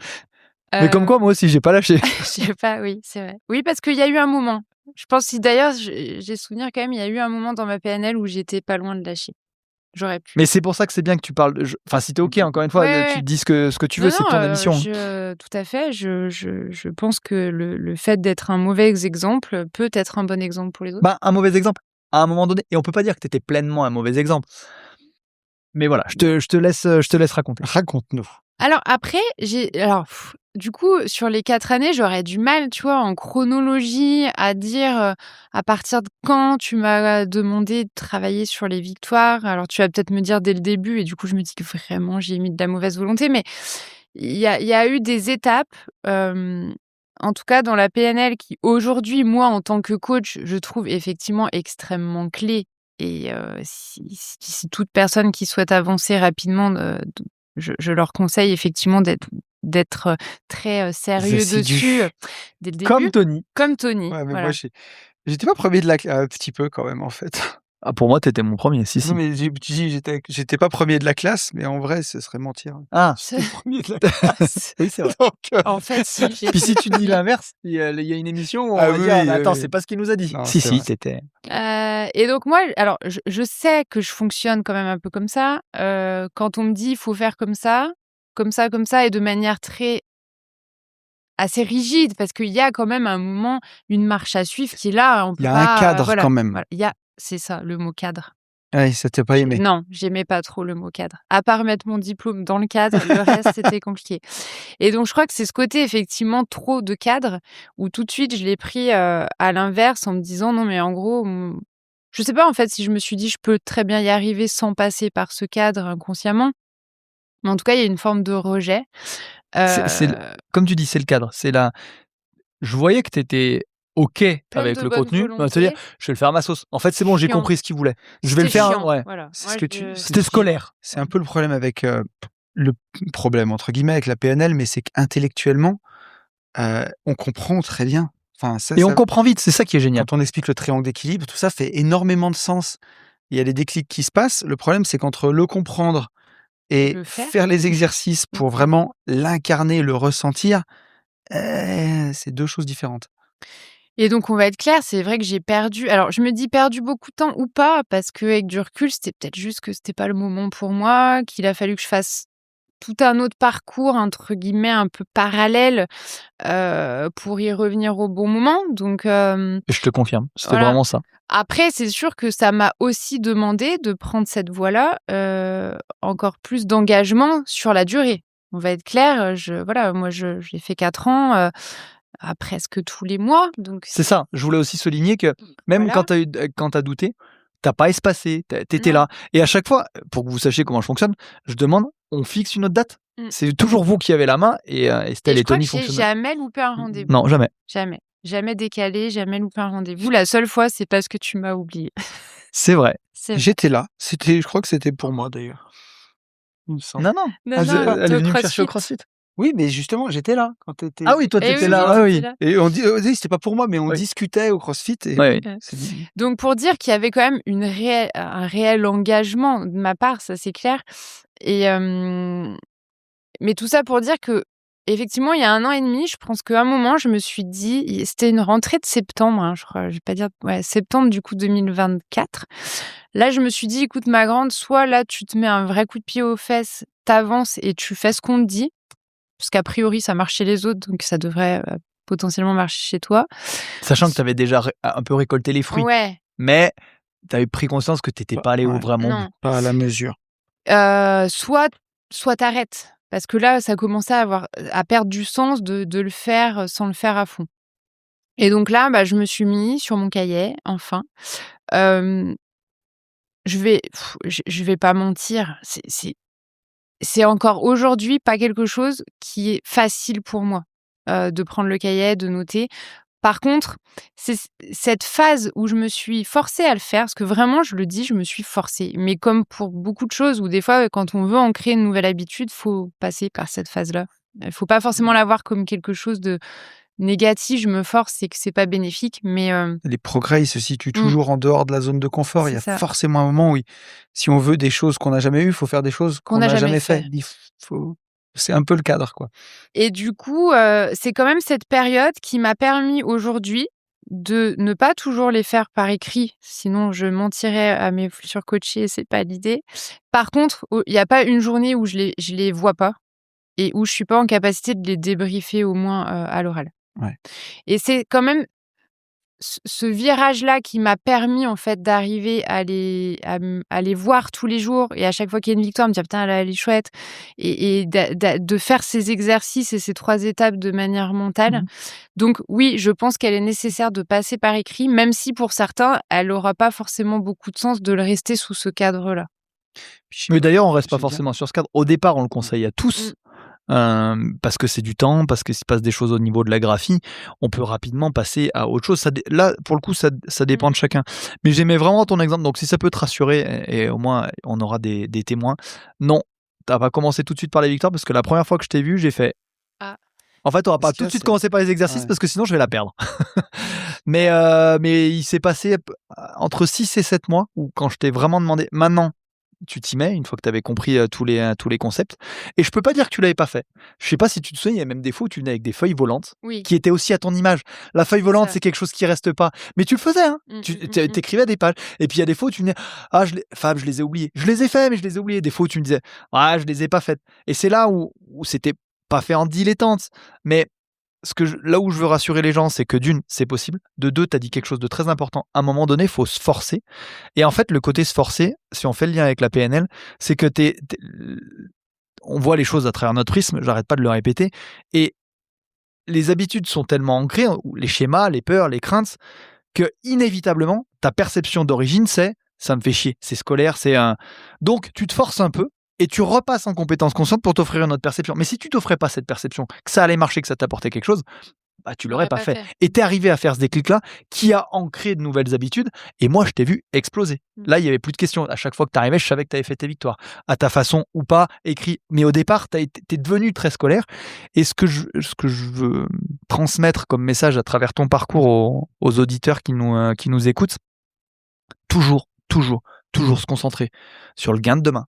Mais comme quoi, moi aussi, j'ai pas lâché. Je sais pas, oui, c'est vrai. Oui, parce qu'il y a eu un moment. Je pense si d'ailleurs j'ai souvenir quand même, il y a eu un moment dans ma PNL où j'étais pas loin de lâcher. J'aurais pu. Mais c'est pour ça que c'est bien que tu parles enfin, si tu es OK, encore une fois, Ouais, ouais, tu ouais. dis ce que tu veux, Non, c'est non, ton émission, hein. tout à fait. Je pense que le fait d'être un mauvais exemple peut être un bon exemple pour les autres. Bah, un mauvais exemple, à un moment donné et on peut pas dire que tu étais pleinement un mauvais exemple. Mais voilà, je te laisse raconter. Raconte-nous. Alors après, du coup, sur les 4 années, j'aurais du mal, tu vois, en chronologie, à dire, à partir de quand tu m'as demandé de travailler sur les victoires. Alors tu vas peut-être me dire dès le début et du coup, je me dis que vraiment j'ai mis de la mauvaise volonté, mais il y a eu des étapes, en tout cas dans la PNL qui aujourd'hui, moi, en tant que coach, je trouve effectivement extrêmement clé et si toute personne qui souhaite avancer rapidement, je leur conseille effectivement d'être très, sérieux Assidus. dessus, dès le début, Comme Tony. comme Tony, Ouais, mais moi, voilà. j'étais pas premier de la un petit peu quand même, en fait. Ah, pour moi, tu étais mon premier, si, Non, si. mais j'étais pas premier de la classe, mais en vrai, ce serait mentir. Ah, C'est J'étais premier de la classe. oui, c'est vrai. Donc, en fait, si, Puis si tu dis l'inverse, il y a une émission où on ah va oui, dire: «Ah, mais oui, attends, oui. c'est pas ce qu'il nous a dit». Non, Si, c'est si, vrai. t'étais et donc moi, alors je sais que je fonctionne quand même un peu comme ça, quand on me dit: «Il faut faire comme ça, comme ça, comme ça» et de manière assez rigide parce qu'il y a quand même un moment, une marche à suivre qui est là, on Il y peut a un pas, cadre voilà, quand même. voilà, il y a c'est ça le mot cadre. Ouais, ça t'a pas aimé. Non, j'aimais pas trop le mot cadre. À part mettre mon diplôme dans le cadre, le reste c'était compliqué et donc je crois que c'est ce côté effectivement trop de cadre où tout de suite je l'ai pris, à l'inverse en me disant: «Non mais en gros, je sais pas en fait si je me suis dit je peux très bien y arriver sans passer par ce cadre inconsciemment. Mais en tout cas, il y a une forme de rejet. Comme tu dis, c'est le cadre. Je voyais que tu étais OK Pleine avec de le bonne contenu. C'est-à-dire, volonté. je vais le faire à ma sauce. En fait, c'est bon, j'ai Chiant. compris ce qu'il voulait. Je vais le C'était faire. chiant, Ouais. voilà. C'est Moi, ce que tu. je- c'est C'était ce qui- scolaire. C'est un peu le problème avec le problème entre guillemets avec la PNL, mais c'est qu'intellectuellement, on comprend très bien. Enfin, Et on comprend vite. C'est ça qui est génial. quand on explique le triangle d'équilibre, tout ça fait énormément de sens. Il y a des déclics qui se passent. Le problème, c'est qu'entre le comprendre et Le faire. faire les exercices pour vraiment l'incarner, le ressentir, c'est 2 choses différentes. Et donc, on va être clair, c'est vrai que j'ai perdu. Alors, je me dis perdu beaucoup de temps ou pas, parce qu'avec du recul, c'était peut-être juste que c'était pas le moment pour moi, qu'il a fallu que je fasse tout un autre parcours, entre guillemets, un peu parallèle, pour y revenir au bon moment. Donc, Je te confirme. C'était voilà. vraiment ça. Après, c'est sûr que ça m'a aussi demandé de prendre cette voie-là, encore plus d'engagement sur la durée. On va être clair, moi, j'ai fait 4 ans, à presque tous les mois. Donc, C'est ça. Je voulais aussi souligner que même Voilà. quand t'as douté, t'as pas espacé. T'étais Non. là. Et à chaque fois, pour que vous sachiez comment je fonctionne, je demande, on fixe une autre date. Mm. C'est toujours vous qui avez la main et Estelle Et et je crois Tony que j'ai fonctionnent. jamais loupé un rendez-vous. Non, jamais. Jamais. Jamais décalé, jamais loupé un rendez-vous. La seule fois, c'est parce que tu m'as oublié. C'est vrai. C'est vrai. J'étais là. Je crois que c'était pour moi d'ailleurs. Il me semble. Non, non. Non, Ah, non, elle est au venue me chercher au CrossFit. CrossFit. Oui, mais justement, j'étais là quand tu étais. Ah oui, toi, Eh t'étais oui, là. oui, Ah oui. t'étais là. Et on dit, c'était pas pour moi, mais on Oui. discutait au CrossFit. Et Ouais, oui. c'est dit. Donc, pour dire qu'il y avait quand même un réel engagement de ma part, ça c'est clair. Et, mais tout ça pour dire que, effectivement, il y a 1 an et demi, je pense qu'à un moment, je me suis dit, c'était une rentrée de septembre, hein, je crois, je vais pas dire, ouais, septembre du coup 2024. Là, je me suis dit, écoute, ma grande, soit là, tu te mets un vrai coup de pied aux fesses, t'avances et tu fais ce qu'on te dit, parce qu'a priori, ça marche chez les autres, donc ça devrait potentiellement marcher chez toi. Sachant que t'avais déjà un peu récolté les fruits. Ouais, Mais t'avais pris conscience que t'étais pas allé au Ouais. vraiment non. bout. Pas à la mesure. Soit t'arrêtes, parce que là, ça commençait à perdre du sens de le faire sans le faire à fond. Et donc là, je me suis mis sur mon cahier, enfin. Euh, je vais pas mentir, c'est encore aujourd'hui pas quelque chose qui est facile pour moi, de prendre le cahier, de noter. Par contre, c'est cette phase où je me suis forcée à le faire, parce que vraiment, je le dis, je me suis forcée. Mais comme pour beaucoup de choses, où des fois, quand on veut ancrer une nouvelle habitude, faut passer par cette phase-là. Il faut pas forcément la voir comme quelque chose de négatif. Je me force, c'est que c'est pas bénéfique, mais Les progrès, ils se situent toujours en dehors de la zone de confort. Il y a C'est ça. forcément un moment où, si on veut des choses qu'on n'a jamais eues, il faut faire des choses qu'on n'a jamais fait. C'est un peu le cadre, quoi. Et du coup, c'est quand même cette période qui m'a permis aujourd'hui de ne pas toujours les faire par écrit, sinon je mentirais à mes futurs coachés, c'est pas l'idée. Par contre, il y a pas une journée où je les vois pas et où je suis pas en capacité de les débriefer au moins à l'oral. Ouais. Et c'est quand même ce virage-là qui m'a permis en fait d'arriver à les voir tous les jours et à chaque fois qu'il y a une victoire, me dire putain elle est chouette et de faire ces exercices et ces 3 étapes de manière mentale. Donc oui, je pense qu'elle est nécessaire de passer par écrit, même si pour certains, elle n'aura pas forcément beaucoup de sens de le rester sous ce cadre-là. Mais d'ailleurs, on reste pas J'aime bien. forcément sur ce cadre. Au départ, on le conseille à tous. Parce que c'est du temps, parce que s'il passe des choses au niveau de la graphie, on peut rapidement passer à autre chose. Là, pour le coup, ça dépend de chacun. Mais j'aimais vraiment ton exemple, donc si ça peut te rassurer, et au moins on aura des témoins. Non, t'as pas commencé tout de suite par les victoires, parce que la première fois que je t'ai vu, j'ai fait... Ah. En fait, on va pas Parce que tout de suite c'est- commencer par les exercices, Ouais. parce que sinon je vais la perdre. mais il s'est passé entre 6 et 7 mois, où quand je t'ai vraiment demandé, maintenant, tu t'y mets, une fois que tu avais compris tous les concepts. Et je peux pas dire que tu l'avais pas fait. Je sais pas si tu te souviens, il y a même des fois où tu venais avec des feuilles volantes Oui. qui étaient aussi à ton image. La feuille volante, ça. c'est quelque chose qui reste pas. Mais tu le faisais, hein. Tu t'écrivais des pages. Et puis il y a des fois où tu venais, Fab, je les ai oubliés. Je les ai faits, mais je les ai oubliés. Des fois où tu me disais, je les ai pas faites. Et c'est là où c'était pas fait en dilettante. Mais là où je veux rassurer les gens, c'est que d'une, c'est possible. De deux, tu as dit quelque chose de très important. À un moment donné, il faut se forcer. Et en fait, le côté se forcer, si on fait le lien avec la PNL, c'est que on voit les choses à travers notre prisme, j'arrête pas de le répéter. Et les habitudes sont tellement ancrées, les schémas, les peurs, les craintes, que inévitablement, ta perception d'origine, c'est ça me fait chier, c'est scolaire, c'est un. Donc, tu te forces un peu et tu repasses en compétence consciente pour t'offrir une autre perception. Mais si tu t'offrais pas cette perception, que ça allait marcher, que ça t'apportait quelque chose, bah, tu l'aurais pas fait. Et tu es arrivé à faire ce déclic-là qui a ancré de nouvelles habitudes. Et moi, je t'ai vu exploser. Là, il n'y avait plus de questions. À chaque fois que tu arrivais, je savais que tu avais fait tes victoires. À ta façon ou pas, écrit. Mais au départ, tu es devenu très scolaire. Et ce que je veux transmettre comme message à travers ton parcours aux auditeurs qui nous écoutent, toujours se concentrer sur le gain de demain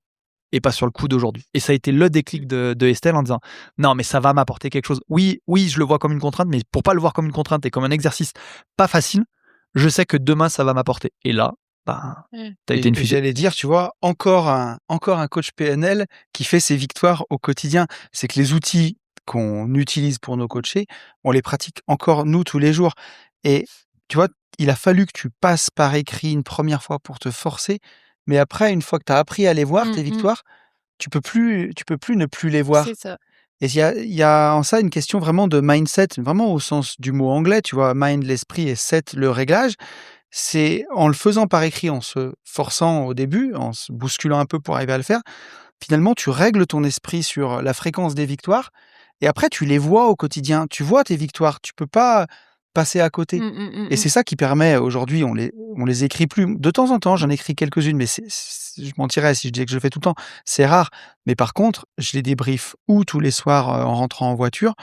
et pas sur le coup d'aujourd'hui. Et ça a été le déclic de Estelle en disant non, mais ça va m'apporter quelque chose. Oui, je le vois comme une contrainte, mais pour pas le voir comme une contrainte et comme un exercice pas facile, je sais que demain ça va m'apporter. Et là, bah, t'as été une fusée. J'allais dire, tu vois, encore un coach PNL qui fait ses victoires au quotidien. C'est que les outils qu'on utilise pour nos coachés, on les pratique encore nous tous les jours. Et tu vois, il a fallu que tu passes par écrit une première fois pour te forcer. Mais après, une fois que tu as appris à les voir, tes victoires, tu peux plus ne plus les voir. C'est ça. Et il y a en ça une question vraiment de mindset, vraiment au sens du mot anglais, tu vois, mind l'esprit et set le réglage. C'est en le faisant par écrit, en se forçant au début, en se bousculant un peu pour arriver à le faire, finalement tu règles ton esprit sur la fréquence des victoires et après tu les vois au quotidien. Tu vois tes victoires, tu peux pas passer à côté. Et c'est ça qui permet, aujourd'hui, on les écrit plus. De temps en temps, j'en écris quelques-unes, mais je mentirais si je disais que je le fais tout le temps. C'est rare. Mais par contre, je les débriefe ou tous les soirs en rentrant en voiture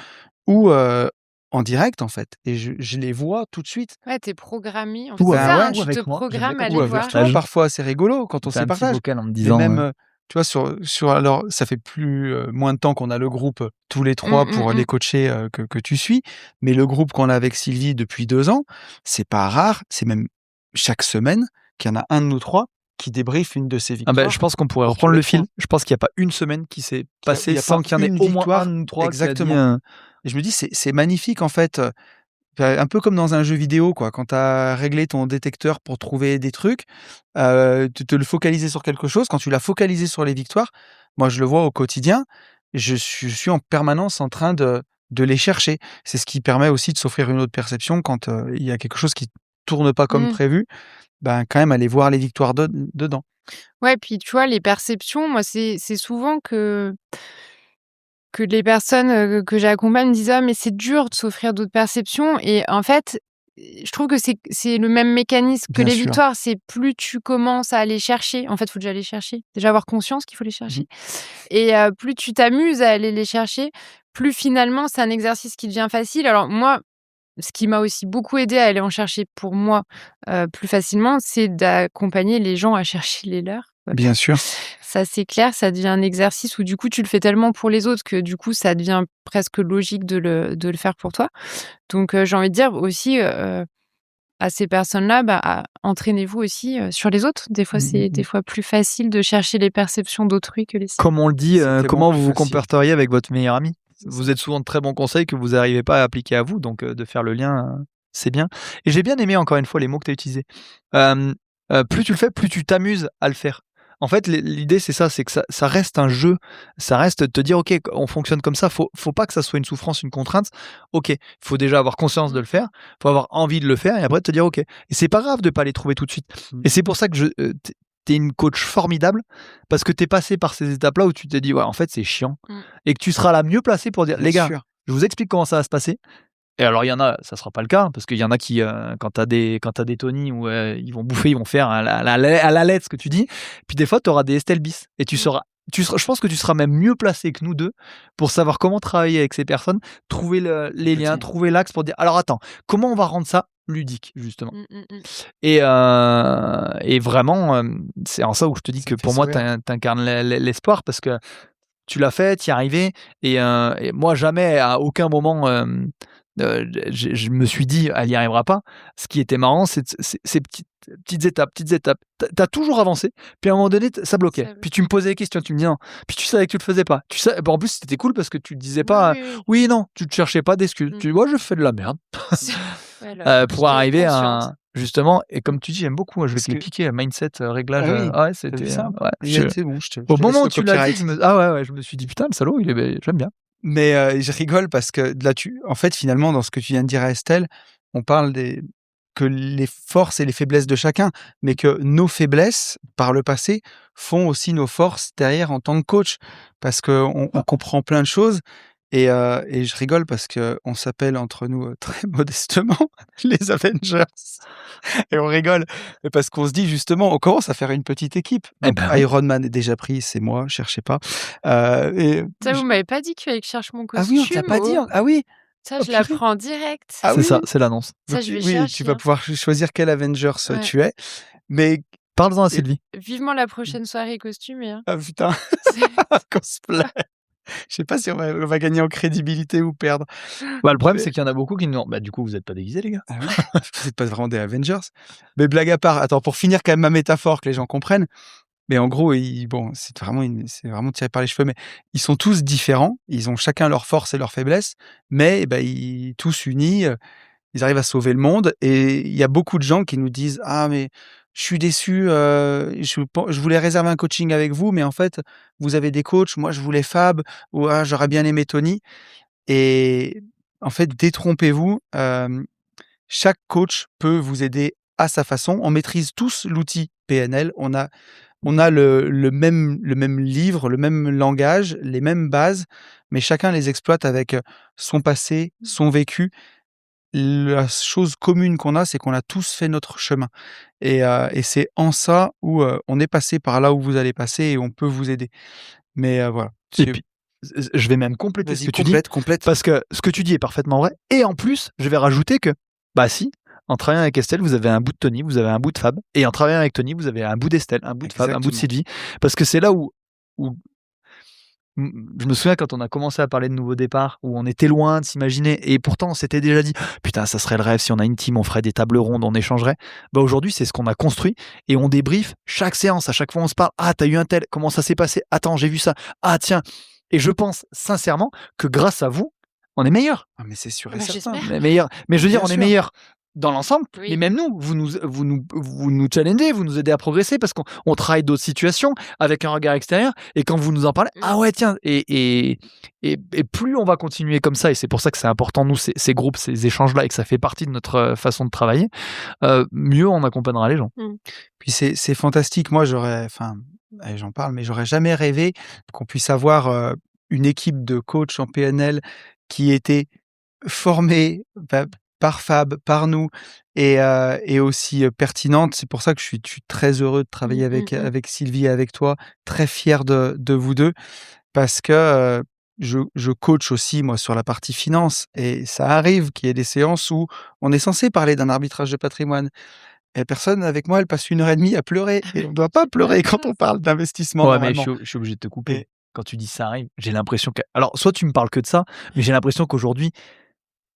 ou en direct, en fait. Et je les vois tout de suite. Ouais, t'es programmé. En fait, Ou c'est ça, avec- hein, ou tu avec te moi, programmes à j'aime les bien voir. quand même. Parfois, c'est rigolo quand on C'est se un petit partage. vocal en me Mais disant même, tu vois, sur alors, ça fait plus moins de temps qu'on a le groupe tous les trois pour les coachés que tu suis, mais le groupe qu'on a avec Sylvie depuis 2 ans, c'est pas rare, c'est même chaque semaine qu'il y en a un de nous trois qui débriefe une de ses victoires. je pense qu'on pourrait pour reprendre tous les le fil. trois. Je pense qu'il n'y a pas une semaine qui s'est Il passée y a sans pas qu'il y en ait une au moins victoire. un de nous trois Exactement. qui a dit Et je me dis, c'est magnifique en fait. Un peu comme dans un jeu vidéo, quoi. Quand tu as réglé ton détecteur pour trouver des trucs, tu te le focaliser sur quelque chose. Quand tu l'as focalisé sur les victoires, moi je le vois au quotidien, je suis en permanence en train de les chercher. C'est ce qui permet aussi de s'offrir une autre perception quand il y a quelque chose qui tourne pas comme prévu, ben quand même aller voir les victoires dedans. Ouais, puis tu vois, les perceptions, moi, c'est souvent que les personnes que j'accompagne me disent: «Ah, mais c'est dur de s'offrir d'autres perceptions» et en fait, je trouve que c'est le même mécanisme que Bien les sûr. victoires. C'est plus tu commences à aller chercher, en fait, il faut déjà aller chercher. Déjà avoir conscience qu'il faut les chercher et plus tu t'amuses à aller les chercher, plus finalement c'est un exercice qui devient facile. Alors moi, ce qui m'a aussi beaucoup aidée à aller en chercher pour moi, plus facilement, c'est d'accompagner les gens à chercher les leurs. Bien sûr. Ça, c'est clair, ça devient un exercice où du coup, tu le fais tellement pour les autres que du coup, ça devient presque logique de le faire pour toi. Donc, j'ai envie de dire aussi, à ces personnes-là, entraînez-vous aussi, sur les autres. Des fois, c'est des fois plus facile de chercher les perceptions d'autrui que les siennes. Comme on le dit, C'est comment tellement vous plus vous facile. comporteriez avec votre meilleur ami? Vous êtes souvent de très bons conseils que vous n'arrivez pas à appliquer à vous, donc de faire le lien, c'est bien. Et j'ai bien aimé encore une fois les mots que tu as utilisés. Plus tu le fais, plus tu t'amuses à le faire. En fait, l'idée c'est ça, c'est que ça reste un jeu, ça reste de te dire ok, on fonctionne comme ça, faut pas que ça soit une souffrance, une contrainte. Ok, il faut déjà avoir conscience de le faire, faut avoir envie de le faire et après te dire ok. Et c'est pas grave de pas les trouver tout de suite. Et c'est pour ça que t'es une coach formidable parce que t'es passé par ces étapes-là où tu t'es dit ouais en fait c'est chiant et que tu seras la mieux placée pour dire les gars, je vous explique comment ça va se passer. Et alors il y en a, ça sera pas le cas parce qu'il y en a qui quand t'as des Tony où ils vont bouffer, ils vont faire à la lettre ce que tu dis. Puis des fois tu auras des Estelle bis et je pense que tu seras même mieux placé que nous deux pour savoir comment travailler avec ces personnes, trouver les liens, trouver l'axe pour dire alors attends, comment on va rendre ça ludique justement. Et vraiment c'est en ça où je te dis que pour moi t'incarnes l'espoir parce que tu l'as fait, t'y es arrivé et moi jamais à aucun moment je me suis dit elle n'y arrivera pas. Ce qui était marrant c'est ces petites étapes. T'as toujours avancé, puis à un moment donné ça bloquait. Puis tu me posais des questions, tu me dis non, puis tu savais que tu le faisais pas. En plus c'était cool parce que tu disais pas oui non, tu te cherchais pas d'excuses. Tu dis ouais je fais de la merde pour arriver à justement, et comme tu dis, j'aime beaucoup, je vais te les piquer, mindset, réglage. Ouais, c'était ça. ouais, C'est bon, au moment où tu l'as dit, je me suis dit putain, le salaud, j'aime bien. Mais je rigole parce que là, en fait, finalement, dans ce que tu viens de dire à Estelle, on parle que les forces et les faiblesses de chacun, mais que nos faiblesses, par le passé, font aussi nos forces derrière en tant que coach. Parce qu'on comprend plein de choses. Et je rigole parce qu'on s'appelle entre nous très modestement les Avengers. Et on rigole. Mais parce qu'on se dit justement, on commence à faire une petite équipe. Eh ben oui. Iron Man est déjà pris, c'est moi, cherchez pas. Ça, vous m'avez pas dit qu'il fallait que je cherche mon Ah costume. oui, on t'a pas dit. Ah oui. Ça, Oh, je purée. l'apprends en direct. Ah C'est oui. ça, c'est l'annonce. Ça, Donc, je vais oui, chercher. tu vas pouvoir choisir quel Avengers Ouais. tu es. Mais Parle-en à Et- Sylvie. Vivement la prochaine soirée costumée. Hein. ah putain, cosplay. Je sais pas si on va gagner en crédibilité ou perdre. Bah, le problème, Mais- c'est qu'il y en a beaucoup qui nous disent bah, du coup, vous êtes pas déguisés, les gars. Ah oui, vous n'êtes pas vraiment des Avengers. Mais blague à part, attends, pour finir quand même ma métaphore, que les gens comprennent. Mais en gros, bon, c'est vraiment tiré par les cheveux, mais ils sont tous différents. Ils ont chacun leurs forces et leurs faiblesses, mais tous unis, ils arrivent à sauver le monde. Et il y a beaucoup de gens qui nous disent: «Ah mais je suis déçu, je voulais réserver un coaching avec vous, mais en fait, vous avez des coachs, moi je voulais Fab, ou ah, j'aurais bien aimé Tony». Et en fait, détrompez-vous, chaque coach peut vous aider à sa façon. On maîtrise tous l'outil PNL. On a le même livre, le même langage, les mêmes bases, mais chacun les exploite avec son passé, son vécu. La chose commune qu'on a, c'est qu'on a tous fait notre chemin. Et c'est en ça où on est passé par là où vous allez passer et on peut vous aider. Mais voilà. Et puis, je vais même compléter ce Vas-y, que tu dis. complète. Parce que ce que tu dis est parfaitement vrai. Et en plus, je vais rajouter que, bah si, en travaillant avec Estelle, vous avez un bout de Tony, vous avez un bout de Fab. Et en travaillant avec Tony, vous avez un bout d'Estelle, un bout de Fab, un bout de Exactement. Sylvie. Parce que c'est là où je me souviens quand on a commencé à parler de nouveau départ, où on était loin de s'imaginer, et pourtant on s'était déjà dit putain, ça serait le rêve, si on a une team, on ferait des tables rondes, on échangerait. Bah aujourd'hui, c'est ce qu'on a construit, et on débriefe chaque séance, à chaque fois on se parle. Ah, t'as eu un tel, comment ça s'est passé? Attends, j'ai vu ça. Ah tiens. Et je pense sincèrement que grâce à vous, on est meilleurs. Ah, mais c'est sûr et Bah, certain. j'espère. On est meilleurs. Mais je veux dire, Bien on est sûr. meilleurs dans l'ensemble, Oui. mais même nous, vous nous challengez, vous nous aidez à progresser parce qu'on travaille d'autres situations avec un regard extérieur, et quand vous nous en parlez, ah ouais, tiens, et plus on va continuer comme ça, et c'est pour ça que c'est important, nous, ces groupes, ces échanges-là, et que ça fait partie de notre façon de travailler, mieux on accompagnera les gens. Puis c'est fantastique. Moi, j'en parle, mais j'aurais jamais rêvé qu'on puisse avoir une équipe de coachs en PNL qui était formée par Fab, par nous, et aussi pertinente. C'est pour ça que je suis très heureux de travailler avec Sylvie et avec toi, très fier de vous deux, parce que je coach aussi, moi, sur la partie finance, et ça arrive qu'il y ait des séances où on est censé parler d'un arbitrage de patrimoine. Et personne avec moi, elle passe 1h30 à pleurer. Et on ne doit pas pleurer quand on parle d'investissement, Ouais, mais normalement. je suis obligé de te couper. Et- Quand tu dis ça arrive, j'ai l'impression que. Alors, soit tu me parles que de ça, mais j'ai l'impression qu'aujourd'hui,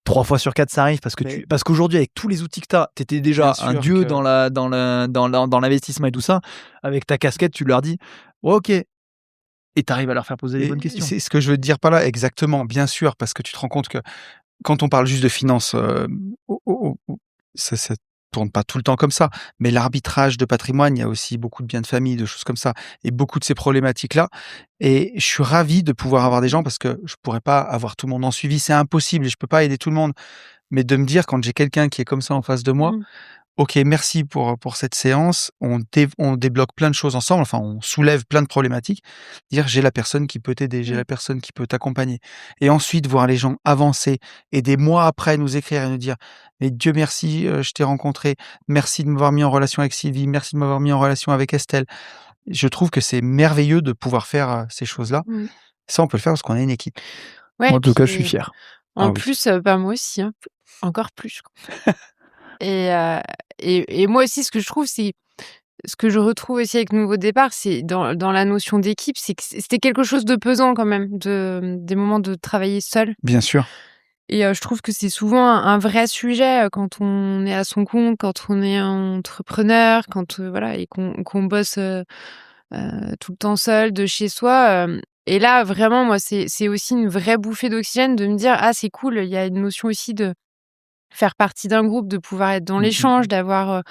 3 fois sur 4, ça arrive Mais- parce qu'aujourd'hui, avec tous les outils que tu as, tu étais déjà Bien un sûr dieu que- dans l'investissement et tout ça. Avec ta casquette, tu leur dis ouais, ok. Et tu arrives à leur faire poser les Et bonnes questions. c'est ce que je veux te dire par là, exactement, bien sûr, parce que tu te rends compte que quand on parle juste de finance, ça tourne pas tout le temps comme ça. Mais l'arbitrage de patrimoine, il y a aussi beaucoup de biens de famille, de choses comme ça, et beaucoup de ces problématiques-là. Et je suis ravi de pouvoir avoir des gens, parce que je pourrais pas avoir tout le monde en suivi, c'est impossible, et je peux pas aider tout le monde. Mais de me dire, quand j'ai quelqu'un qui est comme ça en face de moi, OK, merci pour cette séance. On débloque plein de choses ensemble, enfin, on soulève plein de problématiques. Dire: «J'ai la personne qui peut t'aider, j'ai la personne qui peut t'accompagner», et ensuite voir les gens avancer et des mois après nous écrire et nous dire: «Mais Dieu merci, je t'ai rencontré. Merci de m'avoir mis en relation avec Sylvie. Merci de m'avoir mis en relation avec Estelle». Je trouve que c'est merveilleux de pouvoir faire, ces choses-là. Ça, on peut le faire parce qu'on a une équipe. Ouais, Moi, en tout cas, je puis, suis fier. En Ah oui. plus, moi aussi, hein, encore plus. Et moi aussi, ce que je trouve, c'est ce que je retrouve aussi avec Nouveau Départ, c'est dans la notion d'équipe, c'est que c'était quelque chose de pesant quand même, des moments de travailler seul. Bien sûr. Et je trouve que c'est souvent un vrai sujet quand on est à son compte, quand on est entrepreneur, quand voilà, et qu'on bosse tout le temps seul de chez soi. Et là, vraiment, moi, c'est aussi une vraie bouffée d'oxygène de me dire ah c'est cool, il y a une notion aussi de faire partie d'un groupe, de pouvoir être dans l'échange, d'avoir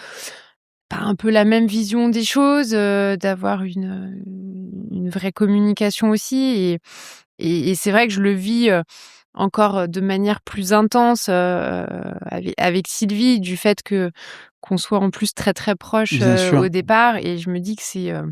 un peu la même vision des choses, d'avoir une vraie communication aussi. Et c'est vrai que je le vis. encore de manière plus intense avec Sylvie, du fait qu'on soit en plus très très proches Bien sûr. au départ. Et je me dis que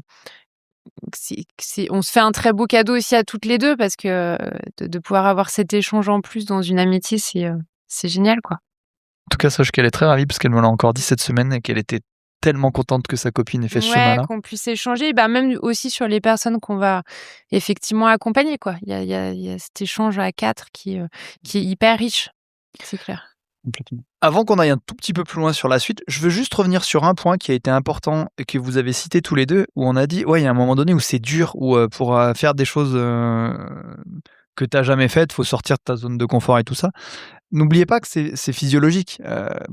on se fait un très beau cadeau aussi à toutes les deux, parce que de pouvoir avoir cet échange en plus dans une amitié, c'est génial, quoi. En tout cas, sache qu'elle est très ravie parce qu'elle me l'a encore dit cette semaine et qu'elle était tellement contente que sa copine ait fait ce Ouais, chemin-là. qu'on puisse échanger, bah, même aussi sur les personnes qu'on va effectivement accompagner, quoi. Il y a cet échange à 4 qui est hyper riche, c'est clair. Complètement. Avant qu'on aille un tout petit peu plus loin sur la suite, je veux juste revenir sur un point qui a été important et que vous avez cité tous les deux, où on a dit, ouais, il y a un moment donné où c'est dur, où pour faire des choses que tu n'as jamais faites, il faut sortir de ta zone de confort et tout ça. N'oubliez pas que c'est physiologique.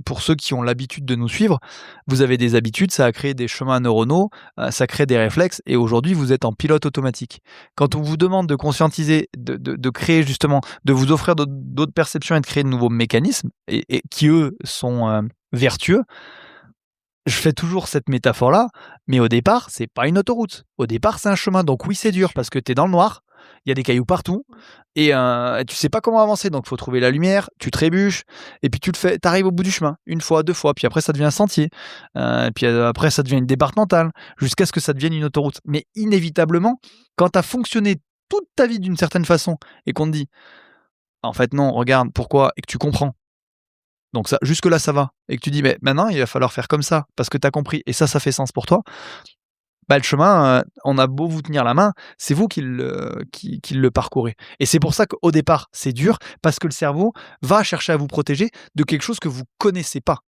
Pour ceux qui ont l'habitude de nous suivre, vous avez des habitudes, ça a créé des chemins neuronaux, ça crée des réflexes, et aujourd'hui, vous êtes en pilote automatique. Quand on vous demande de conscientiser, de créer justement, de vous offrir d'autres perceptions et de créer de nouveaux mécanismes, et qui, eux, sont vertueux, je fais toujours cette métaphore-là, mais au départ, c'est pas une autoroute. Au départ, c'est un chemin. Donc oui, c'est dur parce que tu es dans le noir, il y a des cailloux partout, et tu sais pas comment avancer. Donc il faut trouver la lumière, tu trébuches, et puis tu arrives au bout du chemin, une fois, deux fois, puis après ça devient un sentier, puis après ça devient une départementale, jusqu'à ce que ça devienne une autoroute. Mais inévitablement, quand tu as fonctionné toute ta vie d'une certaine façon, et qu'on te dit, en fait non, regarde, pourquoi, et que tu comprends, donc ça, jusque-là, ça va. Et que tu dis, mais maintenant, il va falloir faire comme ça, parce que tu as compris, et ça fait sens pour toi. Bah, le chemin, on a beau vous tenir la main, c'est vous qui le parcourez. Et c'est pour ça qu'au départ, c'est dur, parce que le cerveau va chercher à vous protéger de quelque chose que vous connaissez pas.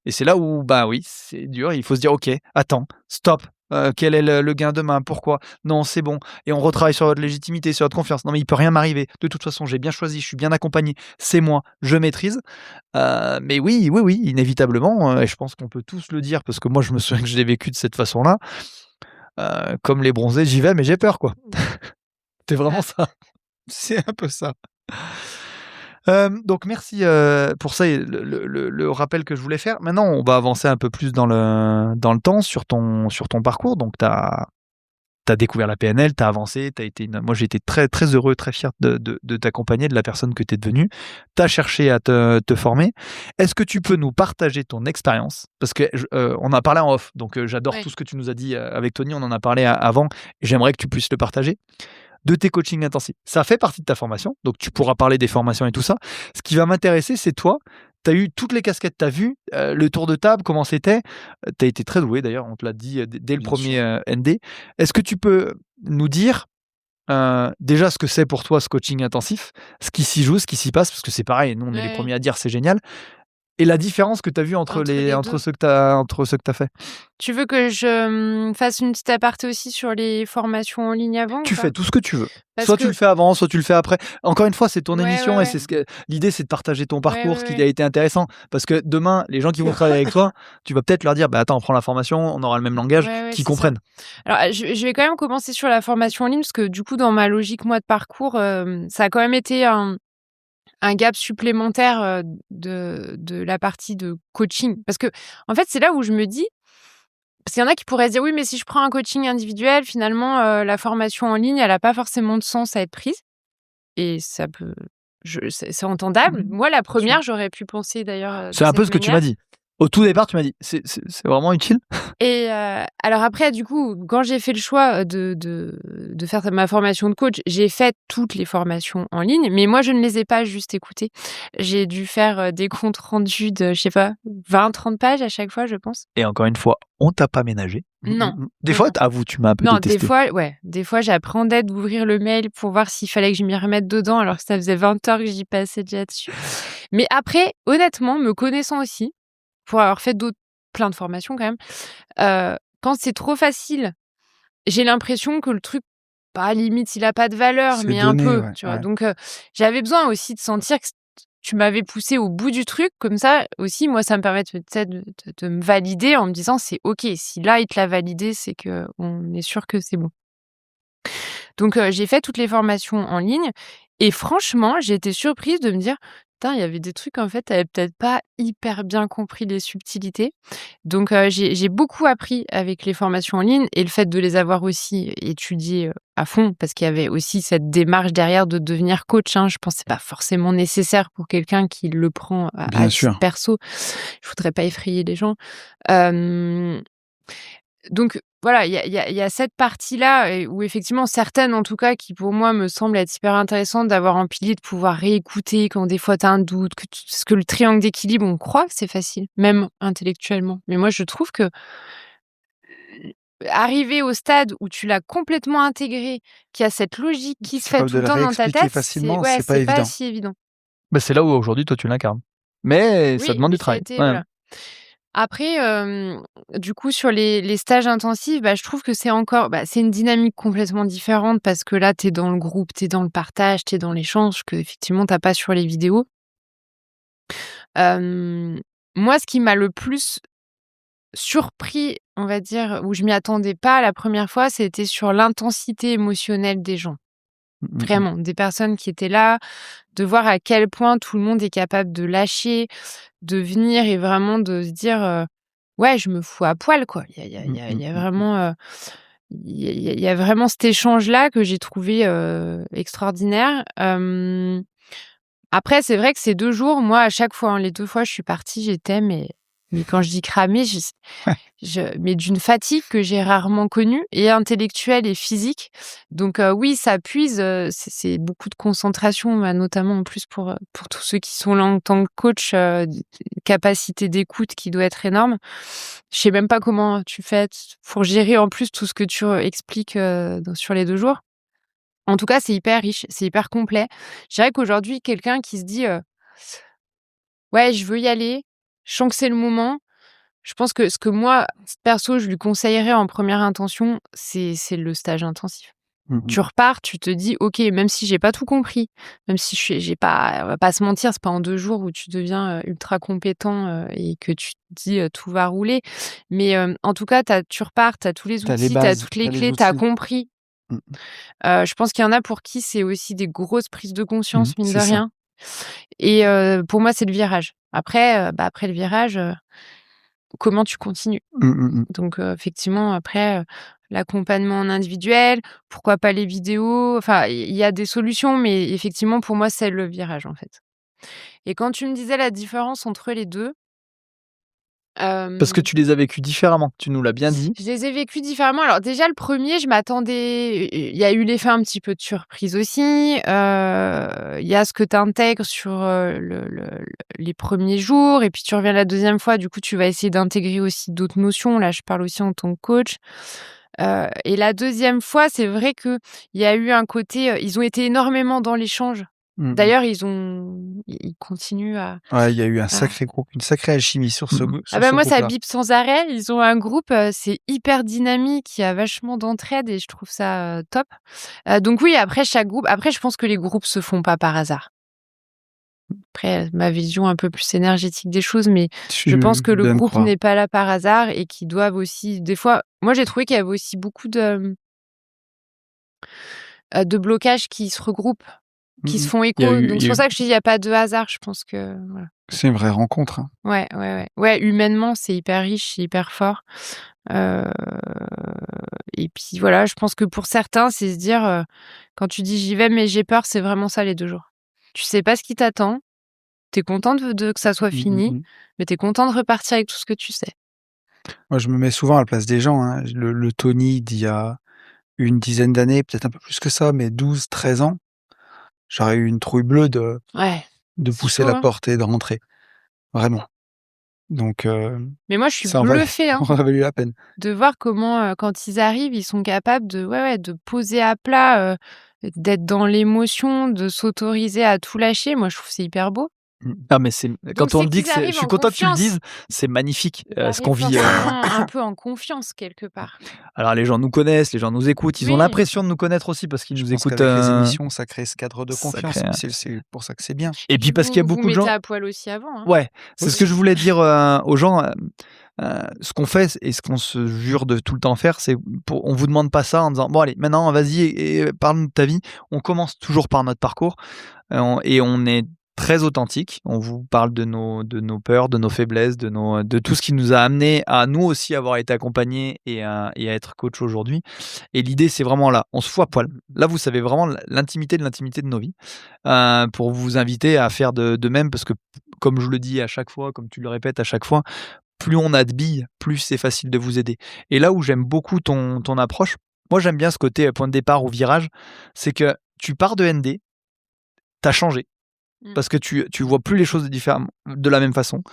Et c'est là où, bah oui, c'est dur, il faut se dire, ok, attends, stop. Quel est le gain demain? Pourquoi? Non, c'est bon. Et on retravaille sur votre légitimité, sur votre confiance. Non, mais il peut rien m'arriver. De toute façon, j'ai bien choisi, je suis bien accompagné, c'est moi, je maîtrise. Mais oui, inévitablement, et je pense qu'on peut tous le dire, parce que moi, je me souviens que je l'ai vécu de cette façon-là. Comme les bronzés, j'y vais, mais j'ai peur, quoi. C'est vraiment ça. C'est un peu ça. Donc merci pour ça et le rappel que je voulais faire. Maintenant, on va avancer un peu plus dans le temps sur ton parcours. Donc, tu as découvert la PNL, tu as avancé, moi j'ai été très, très heureux, très fier de t'accompagner, de la personne que tu es devenue. Tu as cherché à te former. Est-ce que tu peux nous partager ton expérience? Parce que on a parlé en off, donc j'adore Ouais. tout ce que tu nous as dit avec Tony, on en a parlé avant. J'aimerais que tu puisses le partager. De tes coachings intensifs. Ça fait partie de ta formation, donc tu pourras parler des formations et tout ça. Ce qui va m'intéresser, c'est toi. Tu as eu toutes les casquettes, tu as vu le tour de table, comment c'était. Tu as été très doué d'ailleurs, on te l'a dit dès le Bien premier ND. Est-ce que tu peux nous dire déjà ce que c'est pour toi ce coaching intensif, ce qui s'y joue, ce qui s'y passe, parce que c'est pareil, nous on est les Ouais. premiers à dire c'est génial, et la différence que tu as vue entre les entre deux. ceux que tu as fait. Tu veux que je fasse une petite aparté aussi sur les formations en ligne avant Tu ou pas? fais tout ce que tu veux. Parce Soit que tu le fais avant, soit tu le fais après. Encore une fois, c'est ton ouais, émission ouais, et ouais. c'est l'idée, c'est de partager ton Ouais, parcours, ouais, ce qui ouais. a été intéressant. Parce que demain, les gens qui vont travailler avec toi, tu vas peut-être leur dire, bah attends, on prend la formation, on aura le même langage, Ouais, ouais, qu'ils c'est ça. comprennent. Alors, je vais quand même commencer sur la formation en ligne, parce que du coup, dans ma logique, moi, de parcours, ça a quand même été un gap supplémentaire de la partie de coaching. Parce que, en fait, c'est là où je me dis, parce qu'il y en a qui pourraient se dire, oui, mais si je prends un coaching individuel, finalement, la formation en ligne, elle n'a pas forcément de sens à être prise. Et ça peut. C'est entendable. Moi, la première, j'aurais pu penser d'ailleurs de C'est un peu cette ce que tu manière. m'as dit. Au tout départ, tu m'as dit, c'est vraiment utile. Et alors après, du coup, quand j'ai fait le choix de faire ma formation de coach, j'ai fait toutes les formations en ligne, mais moi, je ne les ai pas juste écoutées. J'ai dû faire des comptes rendus de, je sais pas, 20-30 pages à chaque fois, je pense. Et encore une fois, on t'a pas ménagé. Non. Des Non, fois, non. avoue, tu m'as un peu Non, détesté. des fois, j'apprenais d'ouvrir le mail pour voir s'il fallait que je m'y remette dedans, alors que ça faisait 20 heures que j'y passais déjà dessus. Mais après, honnêtement, me connaissant aussi, pour avoir fait plein de formations quand même, quand c'est trop facile, j'ai l'impression que le truc, bah, limite, il a pas de valeur, C'est mais un donné, peu, ouais, tu vois? ouais. Donc, j'avais besoin aussi de sentir que tu m'avais poussé au bout du truc. Comme ça, aussi, moi, ça me permet de me valider en me disant: «C'est OK, si là, il te l'a validé, c'est qu'on est sûr que c'est bon». Donc, j'ai fait toutes les formations en ligne et franchement, j'ai été surprise de me dire: putain, il y avait des trucs, en fait, tu avais peut-être pas hyper bien compris les subtilités. Donc, j'ai beaucoup appris avec les formations en ligne et le fait de les avoir aussi étudiées à fond, parce qu'il y avait aussi cette démarche derrière de devenir coach. Hein. Je pense que c'est pas forcément nécessaire pour quelqu'un qui le prend à Bien titre sûr. perso. Je voudrais pas effrayer les gens. Euh, donc voilà, il y a cette partie-là où effectivement certaines en tout cas qui pour moi me semblent être hyper intéressantes d'avoir un pilier, de pouvoir réécouter quand des fois tu as un doute, parce que le triangle d'équilibre, on croit que c'est facile, même intellectuellement. Mais moi je trouve que arriver au stade où tu l'as complètement intégré, qu'il y a cette logique qui se fait Capable tout de le le temps dans ta réexpliquer tête, c'est facilement, ouais, c'est pas c'est pas évident. si évident. Bah, c'est là où aujourd'hui, toi, tu l'incarnes. Mais ça Oui, demande mais du ça a travail. été Ouais. voilà. Après, du coup, sur les stages intensifs, bah, je trouve que c'est encore c'est une dynamique complètement différente parce que là, tu es dans le groupe, tu es dans le partage, tu es dans l'échange qu'effectivement, tu as pas sur les vidéos. Hem, Moi, ce qui m'a le plus surpris, on va dire, où je m'y attendais pas la première fois, c'était sur l'intensité émotionnelle des gens. Mmh mh. Vraiment, des personnes qui étaient là, de voir à quel point tout le monde est capable de lâcher, de venir et vraiment de se dire, «Ouais, je me fous à poil, quoi». Il y a il y a il Mmh y a il mh, y a mmh mh. vraiment, il y a vraiment cet échange-là que j'ai trouvé, extraordinaire. Après, c'est vrai que ces 2 jours, moi, à chaque fois, hein, les 2 fois, je suis partie, j'étais mais quand je dis cramée, mais d'une fatigue que j'ai rarement connue et intellectuelle et physique. Donc oui, ça puise, c'est beaucoup de concentration, bah, notamment en plus pour tous ceux qui sont là en tant que coach, capacité d'écoute qui doit être énorme. Je sais même pas comment tu fais pour gérer en plus tout ce que tu expliques, sur les 2 jours. En tout cas, c'est hyper riche, c'est hyper complet. Je dirais qu'aujourd'hui, quelqu'un qui se dit: «Ouais, je veux y aller, je sens que c'est le moment». Je pense que ce que moi, perso, je lui conseillerais en première intention, c'est le stage intensif. Mmh mh. Tu repars, tu te dis: «OK, même si j'ai pas tout compris, même si j'ai pas on va pas se mentir, c'est pas en 2 jours où tu deviens, ultra compétent, et que tu te dis, tout va rouler». Mais, en tout cas, tu repars, tu as tous les Tu as les outils, tu as bases, toutes tu les as les clés, tu as outils. compris. Mmh. Je pense qu'il y en a pour qui c'est aussi des grosses prises de conscience, mine de C'est ça. rien. Et pour moi, c'est le virage. Après, après le virage, comment tu continues? Mmh, mmh mh. Donc effectivement, après, l'accompagnement en individuel, pourquoi pas les vidéos? Enfin, il y a des solutions, mais effectivement, pour moi, c'est le virage, en fait. Et quand tu me disais la différence entre les 2, Parce que hem, tu les as vécus différemment. Tu nous l'as bien dit. je les ai vécus différemment. Alors déjà, le premier, je m'attendais il y a eu l'effet un petit peu de surprise aussi, il y a ce que tu intègres sur, les premiers jours et puis tu reviens la deuxième fois, du coup, tu vas essayer d'intégrer aussi d'autres notions. Là, je parle aussi en tant que coach. Et la deuxième fois, c'est vrai qu'il y a eu un côté, ils ont été énormément dans l'échange. Mmh mh. D'ailleurs, ils continuent Ouais, il y a eu un à sacré groupe, une sacrée alchimie sur Mmh ce mh. ah sur bah, ce moi, ça groupe-là. bip sans arrêt. Ils ont un groupe, c'est hyper dynamique, il y a vachement d'entraide et je trouve ça, top. Donc oui, après chaque groupe après je pense que les groupes se font pas par hasard. Après, ma vision un peu plus énergétique des choses, mais je Tu pense que le dois me groupe croire. n'est pas là par hasard et qu'ils doivent aussi des fois moi, j'ai trouvé qu'il y avait aussi beaucoup de blocages qui se regroupent, qui Mmh se mh. font écho. Donc c'est pour ça que je te dis, il y a pas de hasard. Je pense que voilà. C'est une vraie rencontre, hein. Ouais, ouais, ouais. Ouais, humainement, c'est hyper riche, c'est hyper fort. Heu et puis voilà, je pense que pour certains, c'est se dire, quand tu dis: «J'y vais, mais j'ai peur», c'est vraiment ça les 2 jours. Tu sais pas ce qui t'attend, tu es content de que ça soit Mmh mh fini, mh. mais tu es content de repartir avec tout ce que tu sais. Moi, je me mets souvent à la place des gens, hein. Le Tony d'il y a une dizaine d'années, peut-être un peu plus que ça, mais 12, 13 ans, j'aurais eu une trouille bleue Ouais, de c'est pousser chaud, la hein? porte et de rentrer, vraiment. Donc Mais moi, je suis ça en valait bluffée, hein, en a valu la peine. de voir comment, quand ils arrivent, ils sont capables de ouais, ouais, de poser à plat, d'être dans l'émotion, de s'autoriser à tout lâcher. Moi, je trouve que c'est hyper beau. Mmh. Ah mais c'est Donc quand on c'est le dit qu'ils que c'est je arrivent suis en content que tu le confiance. dises, c'est magnifique, Ils ce qu'on arrivent vit, forcément un peu en confiance quelque part. alors les gens nous connaissent, les gens nous écoutent, ils ont Oui, l'impression de nous connaître aussi parce qu'ils Je nous pense écoutent, qu'avec les émissions, ça crée ce cadre de ça confiance, crée mais un c'est pour ça que c'est bien. et puis puis parce qu'il y a vous beaucoup de mettez gens à poil aussi avant, hein? ouais, c'est ce que Aussi. je voulais dire, aux gens, ce qu'on fait et ce qu'on se jure de tout le temps faire, c'est on vous demande pas ça en disant: «Bon allez, maintenant vas-y et parle-nous de ta vie». On commence toujours par notre parcours, on est très authentique. On vous parle de nos peurs, de nos faiblesses, de tout ce qui nous a amené à nous aussi avoir été accompagnés et à être coach aujourd'hui. Et l'idée, c'est vraiment là, on se fout à poil. Là, vous savez vraiment l'intimité de nos vies, pour vous inviter à faire de même, parce que comme je le dis à chaque fois, comme tu le répètes à chaque fois, plus on a de billes, plus c'est facile de vous aider. Et là où j'aime beaucoup ton approche, moi j'aime bien ce côté point de départ ou virage, c'est que tu pars de ND, t'as changé, parce que tu vois plus les choses de la même façon.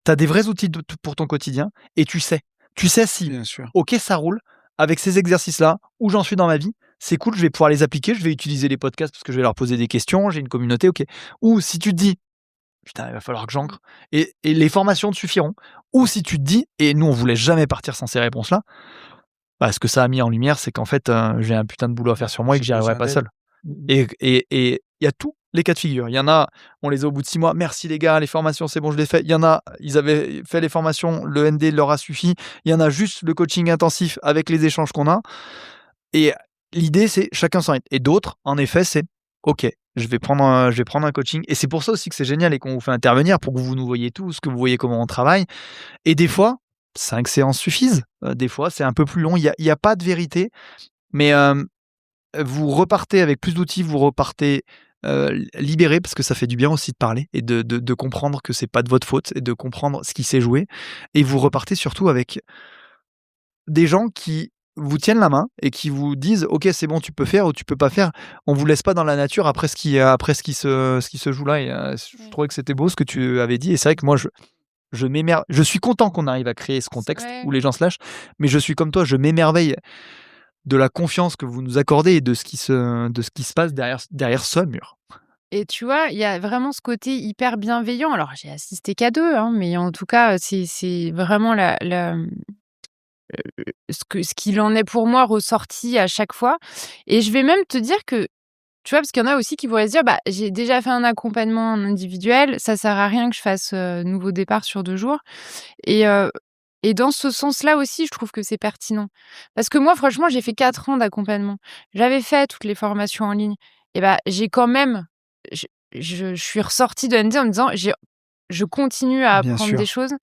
Tu as des vrais outils pour ton quotidien et tu sais si, Bien sûr. ok, ça roule, avec ces exercices-là, où j'en suis dans ma vie, c'est cool, je vais pouvoir les appliquer, je vais utiliser les podcasts parce que je vais leur poser des questions, j'ai une communauté, ok. Ou si tu te dis, putain, il va falloir que j'ancre, et les formations te suffiront. Ou si tu te dis, et nous on voulait jamais partir sans ces réponses-là, bah, ce que ça a mis en lumière, c'est qu'en fait, j'ai un putain de boulot à faire sur moi et que j'y arriverai pas seul. Et il y a tous les cas de figure. Il y en a, on les a au bout de 6 mois. Merci les gars, les formations, c'est bon, je les fais. Il y en a, ils avaient fait les formations, le ND leur a suffi. Il y en a juste le coaching intensif avec les échanges qu'on a. Et l'idée, c'est chacun son rythme. Et d'autres, en effet, c'est ok, je vais prendre un coaching. Et c'est pour ça aussi que c'est génial et qu'on vous fait intervenir pour que vous nous voyez tous, que vous voyez comment on travaille. Et des fois, 5 séances suffisent. Des fois, c'est un peu plus long. Il y a pas de vérité. Mais vous repartez avec plus d'outils, vous repartez libéré, parce que ça fait du bien aussi de parler et de comprendre que c'est pas de votre faute et de comprendre ce qui s'est joué. Et vous repartez surtout avec des gens qui vous tiennent la main et qui vous disent ok, c'est bon, tu peux faire ou tu peux pas faire. On vous laisse pas dans la nature après ce qui se joue là. Et je trouvais que c'était beau ce que tu avais dit, et c'est vrai que moi je m'émerveille. Je suis content qu'on arrive à créer ce contexte où les gens se lâchent, mais je suis comme toi, je m'émerveille de la confiance que vous nous accordez et de ce qui se passe derrière ce mur. Et tu vois, il y a vraiment ce côté hyper bienveillant. Alors, j'ai assisté qu'à 2, hein, mais en tout cas, c'est vraiment ce qu'il en est pour moi ressorti à chaque fois. Et je vais même te dire que, tu vois, parce qu'il y en a aussi qui pourraient se dire, bah, j'ai déjà fait un accompagnement en individuel, ça sert à rien que je fasse nouveau départ sur 2 jours. Et dans ce sens-là aussi, je trouve que c'est pertinent. Parce que moi, franchement, j'ai fait 4 ans d'accompagnement. J'avais fait toutes les formations en ligne. Et bah, j'ai quand même, je suis ressortie de ND en me disant, je continue à Bien apprendre sûr. des choses.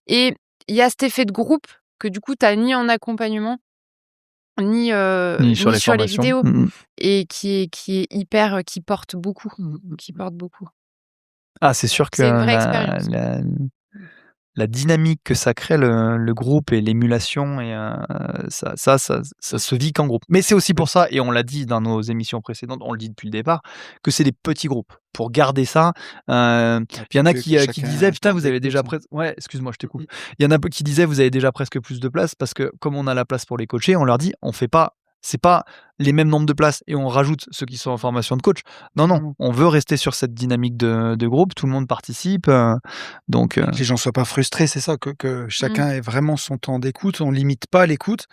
Et il y a cet effet de groupe que du coup, tu n'as ni en accompagnement, ni Sur les sur les formations. vidéos, et qui est hyper, qui porte beaucoup, qui porte beaucoup. Ah, c'est sûr que C'est une vraie expérience. la dynamique que ça crée, le groupe et l'émulation, et ça se vit qu'en groupe. Mais c'est aussi pour ça, et on l'a dit dans nos émissions précédentes, on le dit depuis le départ, que c'est des petits groupes. Pour garder ça, il y en a qui disaient, putain, vous avez déjà presque... Ouais, excuse-moi, je te coupe. Il y en a qui disaient, vous avez déjà presque plus de place, parce que comme on a la place pour les coachés, on leur dit, on fait pas... C'est pas les mêmes nombres de places et on rajoute ceux qui sont en formation de coach. Non, on veut rester sur cette dynamique de groupe, tout le monde participe. Donc, que les gens soient pas frustrés, c'est ça, que chacun ait vraiment son temps d'écoute, on limite pas l'écoute.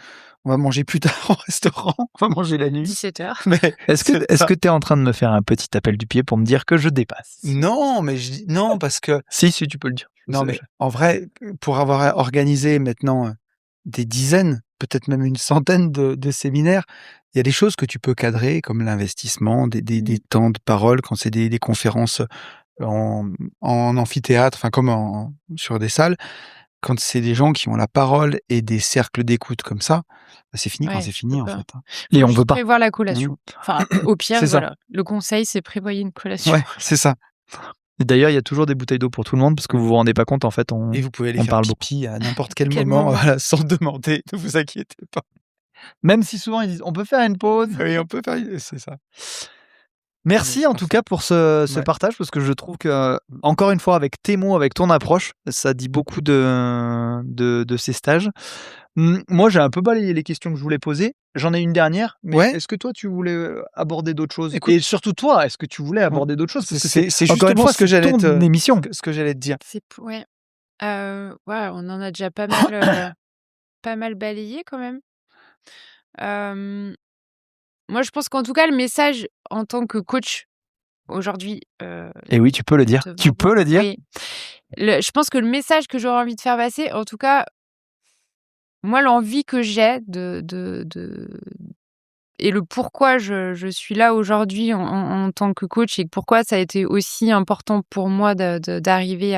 On va manger plus tard au restaurant, on va manger la nuit. 17h. Mais est-ce que tu es en train de me faire un petit appel du pied pour me dire que je dépasse? non, mais non, parce que Si, tu peux le dire. non, mais en vrai, pour avoir organisé maintenant des dizaines, peut-être même une centaine de séminaires, il y a des choses que tu peux cadrer, comme l'investissement, des temps de parole, quand c'est des conférences en amphithéâtre, enfin comme sur des salles. Quand c'est des gens qui ont la parole et des cercles d'écoute comme ça, bah, c'est fini quand c'est fini, en fait. Et on veut pas. Prévoir la collation. Enfin, au pire, C'est ça. voilà. Le conseil, c'est prévoyer une collation. Ouais, c'est ça. Et d'ailleurs, il y a toujours des bouteilles d'eau pour tout le monde, parce que vous vous rendez pas compte, en fait, Et vous pouvez aller on faire parle pipi à n'importe quel Quel moment, moment. voilà, sans demander, ne vous inquiétez pas. Même si souvent ils disent, on peut faire une pause. Oui, on peut faire, c'est ça. Merci en tout cas pour ce Ouais. partage, parce que je trouve que, encore une fois, avec tes mots, avec ton approche, ça dit beaucoup de ces stages. Moi, j'ai un peu balayé les questions que je voulais poser. J'en ai une dernière, mais Ouais. est-ce que toi, tu voulais aborder d'autres choses? Écoute- Et surtout toi, est-ce que tu voulais aborder d'autres choses? Parce que C'est encore une justement fois, ce que c'est j'allais ton émission. ce que j'allais te dire. Ouais. Ouais, on en a déjà pas mal, pas mal balayé quand même. Moi, je pense qu'en tout cas, le message en tant que coach aujourd'hui, Et oui, tu peux le dire. te Tu peux le dire. oui. Je pense que le message que j'aurais envie de faire passer, en tout cas, moi, l'envie que j'ai et le pourquoi je suis là aujourd'hui en tant que coach et pourquoi ça a été aussi important pour moi d'arriver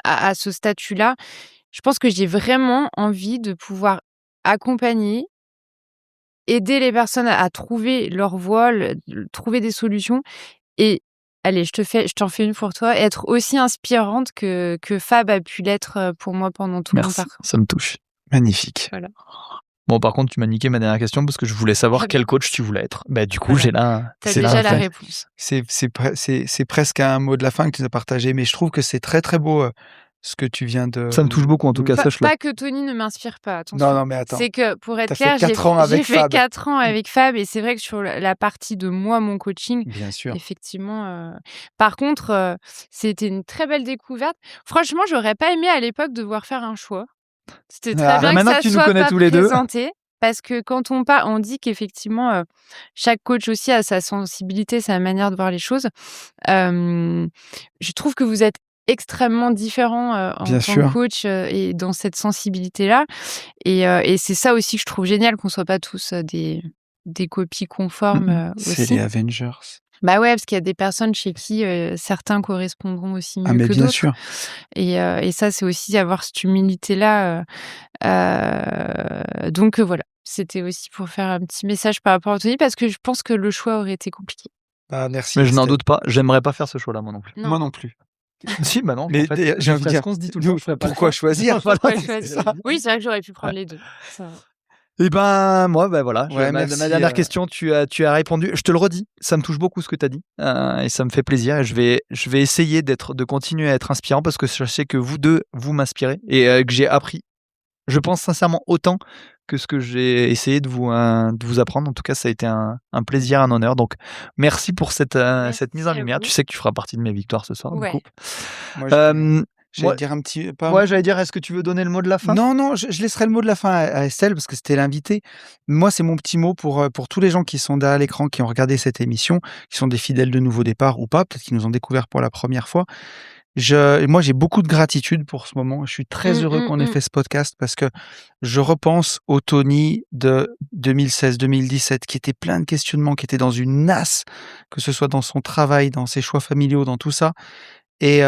à ce statut-là. Je pense que j'ai vraiment envie de pouvoir accompagner, aider les personnes à trouver leur voie, trouver des solutions et allez, je t'en fais une pour toi, être aussi inspirante que Fab a pu l'être pour moi pendant tout mon Merci, parcours. ça me touche. Magnifique. Voilà. Bon, par contre, tu m'as niqué ma dernière question parce que je voulais savoir Très bien. quel coach tu voulais être. Bah, du coup, Voilà. j'ai là. T'as c'est là déjà un la fait. réponse. C'est presque un mot de la fin que tu as partagé, mais je trouve que c'est très très beau ce que tu viens de. Ça me touche beaucoup, en tout cas, sache-le. Pas que Tony ne m'inspire pas, attention. Non, mais attends. C'est que, pour être T'as clair, fait 4 ans avec j'ai fait Fab. 4 ans avec Fab et c'est vrai que sur la partie de moi, mon coaching, Bien sûr. effectivement. Par contre, c'était une très belle découverte. Franchement, j'aurais pas aimé à l'époque devoir faire un choix. C'était très bien que maintenant ça que tu nous soit connais pas tous les deux. présenté. Parce que quand on dit qu'effectivement, chaque coach aussi a sa sensibilité, sa manière de voir les choses. Je trouve que vous êtes extrêmement différents en Bien tant sûr. que coach et dans cette sensibilité-là. Et c'est ça aussi que je trouve génial, qu'on soit pas tous des copies conformes C'est aussi. les Avengers. Bah ouais, parce qu'il y a des personnes chez qui certains correspondront aussi Ah, mieux mais que bien d'autres. sûr. Et ça, c'est aussi avoir cette humilité-là. Donc voilà, c'était aussi pour faire un petit message par rapport à Anthony, parce que je pense que le choix aurait été compliqué. Bah, merci. Mais je n'en Estelle. doute pas. J'aimerais pas faire ce choix-là, moi non plus. Non. Moi non plus. Si, bah non. Mais en fait, d'ailleurs, j'ai je envie de ferais dire, ce qu'on se dit tout le nous, temps. Je ferais pas le pourquoi choix. choisir Voilà, Pourquoi c'est choisir ça. Oui, c'est vrai que j'aurais pu prendre les deux. Ça... Et ben moi, ben voilà, Ouais, ma merci, dernière question, tu as répondu. Je te le redis, ça me touche beaucoup ce que tu as dit et ça me fait plaisir. Et je vais essayer de continuer à être inspirant parce que je sais que vous deux, vous m'inspirez et que j'ai appris, je pense sincèrement, autant que ce que j'ai essayé de vous apprendre. En tout cas, ça a été un plaisir, un honneur. Donc, merci pour cette mise en à lumière. vous. Tu sais que tu feras partie de mes victoires ce soir, du Ouais. coup. Moi, j'allais Ouais. dire un petit. Ouais, j'allais dire, est-ce que tu veux donner le mot de la fin? Non, je laisserai le mot de la fin à Estelle parce que c'était l'invité. Moi, c'est mon petit mot pour tous les gens qui sont derrière l'écran, qui ont regardé cette émission, qui sont des fidèles de Nouveau Départ ou pas, peut-être qu'ils nous ont découvert pour la première fois. Moi, j'ai beaucoup de gratitude pour ce moment. Je suis très heureux qu'on ait fait ce podcast parce que je repense au Tony de 2016-2017 qui était plein de questionnements, qui était dans une nasse, que ce soit dans son travail, dans ses choix familiaux, dans tout ça. Et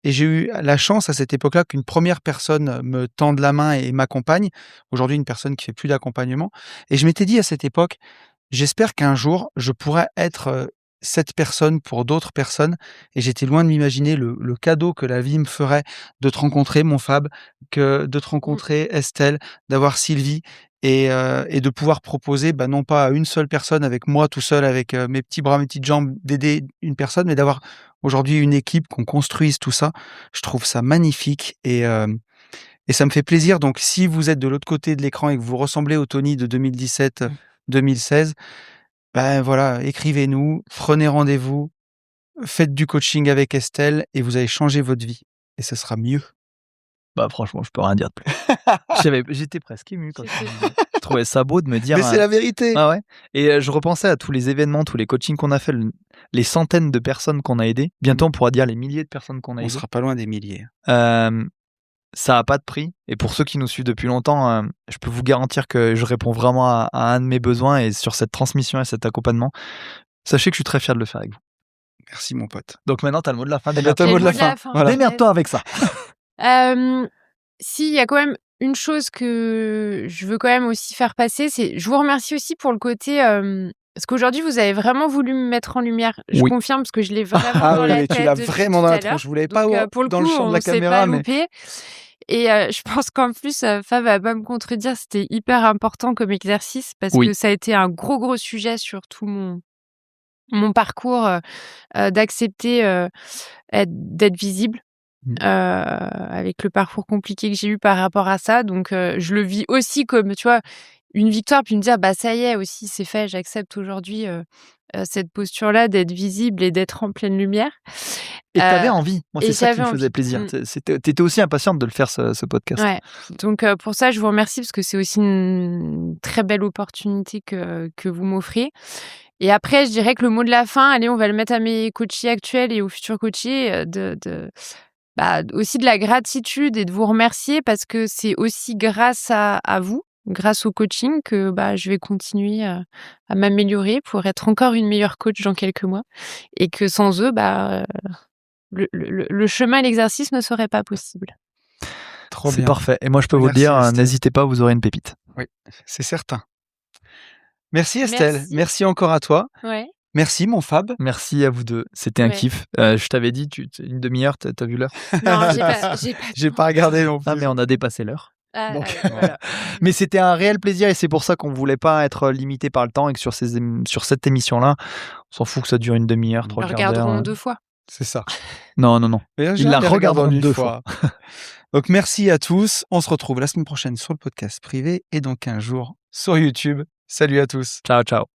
j'ai eu la chance à cette époque-là qu'une première personne me tende la main et m'accompagne. Aujourd'hui, une personne qui fait plus d'accompagnement. Et je m'étais dit à cette époque, j'espère qu'un jour, je pourrai être cette personne pour d'autres personnes. Et j'étais loin de m'imaginer le cadeau que la vie me ferait de te rencontrer, mon Fab, que de te rencontrer, Estelle, d'avoir Sylvie. Et de pouvoir proposer, non pas à une seule personne avec moi tout seul, avec mes petits bras, mes petites jambes, d'aider une personne, mais d'avoir aujourd'hui une équipe, qu'on construise tout ça. Je trouve ça magnifique et ça me fait plaisir. Donc, si vous êtes de l'autre côté de l'écran et que vous ressemblez au Tony de 2017-2016, voilà, écrivez-nous, prenez rendez-vous, faites du coaching avec Estelle et vous allez changer votre vie. Et ce sera mieux. Bah franchement, je peux rien dire de plus. J'étais presque ému quand je trouvais ça beau de me dire. Mais c'est la vérité. Ah ouais. Et je repensais à tous les événements, tous les coachings qu'on a fait, les centaines de personnes qu'on a aidées. Bientôt, on pourra dire les milliers de personnes qu'on a On aidées. sera pas loin des milliers. Ça a pas de prix. Et pour ceux qui nous suivent depuis longtemps, je peux vous garantir que je réponds vraiment à un de mes besoins et sur cette transmission et cet accompagnement. Sachez que je suis très fier de le faire avec vous. Merci, mon pote. Donc maintenant, tu as le mot de la fin. T'as le mot de la fin. Voilà. Démerde-toi avec ça. Si, il y a quand même une chose que je veux quand même aussi faire passer, c'est je vous remercie aussi pour le côté parce qu'aujourd'hui vous avez vraiment voulu me mettre en lumière. Je Oui. confirme parce que je l'ai vraiment dans la tête. Tu l'as depuis vraiment tout dans à la l'heure. tronche. Je voulais Donc, pas pour le dans coup, le champ de la on s'est caméra, pas mais loupé. Et je pense qu'en plus, Fab va pas me contredire, c'était hyper important comme exercice parce Oui. que ça a été un gros sujet sur tout mon parcours d'accepter d'être visible. Avec le parcours compliqué que j'ai eu par rapport à ça. Donc, je le vis aussi comme, tu vois, une victoire, puis me dire, ça y est, aussi, c'est fait, j'accepte aujourd'hui cette posture-là d'être visible et d'être en pleine lumière. Et t'avais envie. Moi, c'est ça qui me j'avais faisait envie. plaisir. T'étais aussi impatiente de le faire, ce podcast. Ouais. Donc, pour ça, je vous remercie parce que c'est aussi une très belle opportunité que vous m'offrez. Et après, je dirais que le mot de la fin, allez, on va le mettre à mes coachés actuels et aux futurs coachés aussi de la gratitude et de vous remercier parce que c'est aussi grâce à vous, grâce au coaching que je vais continuer à m'améliorer pour être encore une meilleure coach dans quelques mois et que sans eux, le chemin et l'exercice ne seraient pas possibles. Trop C'est bien. parfait. Et moi, je peux vous le Merci, dire, Estelle. n'hésitez pas, vous aurez une pépite. Oui, c'est certain. Merci Estelle. Merci. Merci encore à toi. Ouais. Merci mon Fab. Merci à vous deux. C'était un Ouais. kiff. Je t'avais dit, une demi-heure, t'as vu l'heure? Non, j'ai pas J'ai pas regardé non plus. Ah, mais on a dépassé l'heure. Ah, Donc, voilà. Mais c'était un réel plaisir et c'est pour ça qu'on voulait pas être limité par le temps et que sur cette émission-là, on s'en fout que ça dure une demi-heure, 3 Nous quarts d'heure. regarderons 2 fois. C'est ça. Non. Mais Ils la les regarderont une 2 fois. Donc merci à tous. On se retrouve la semaine prochaine sur le podcast privé et dans 15 jours sur YouTube. Salut à tous. Ciao.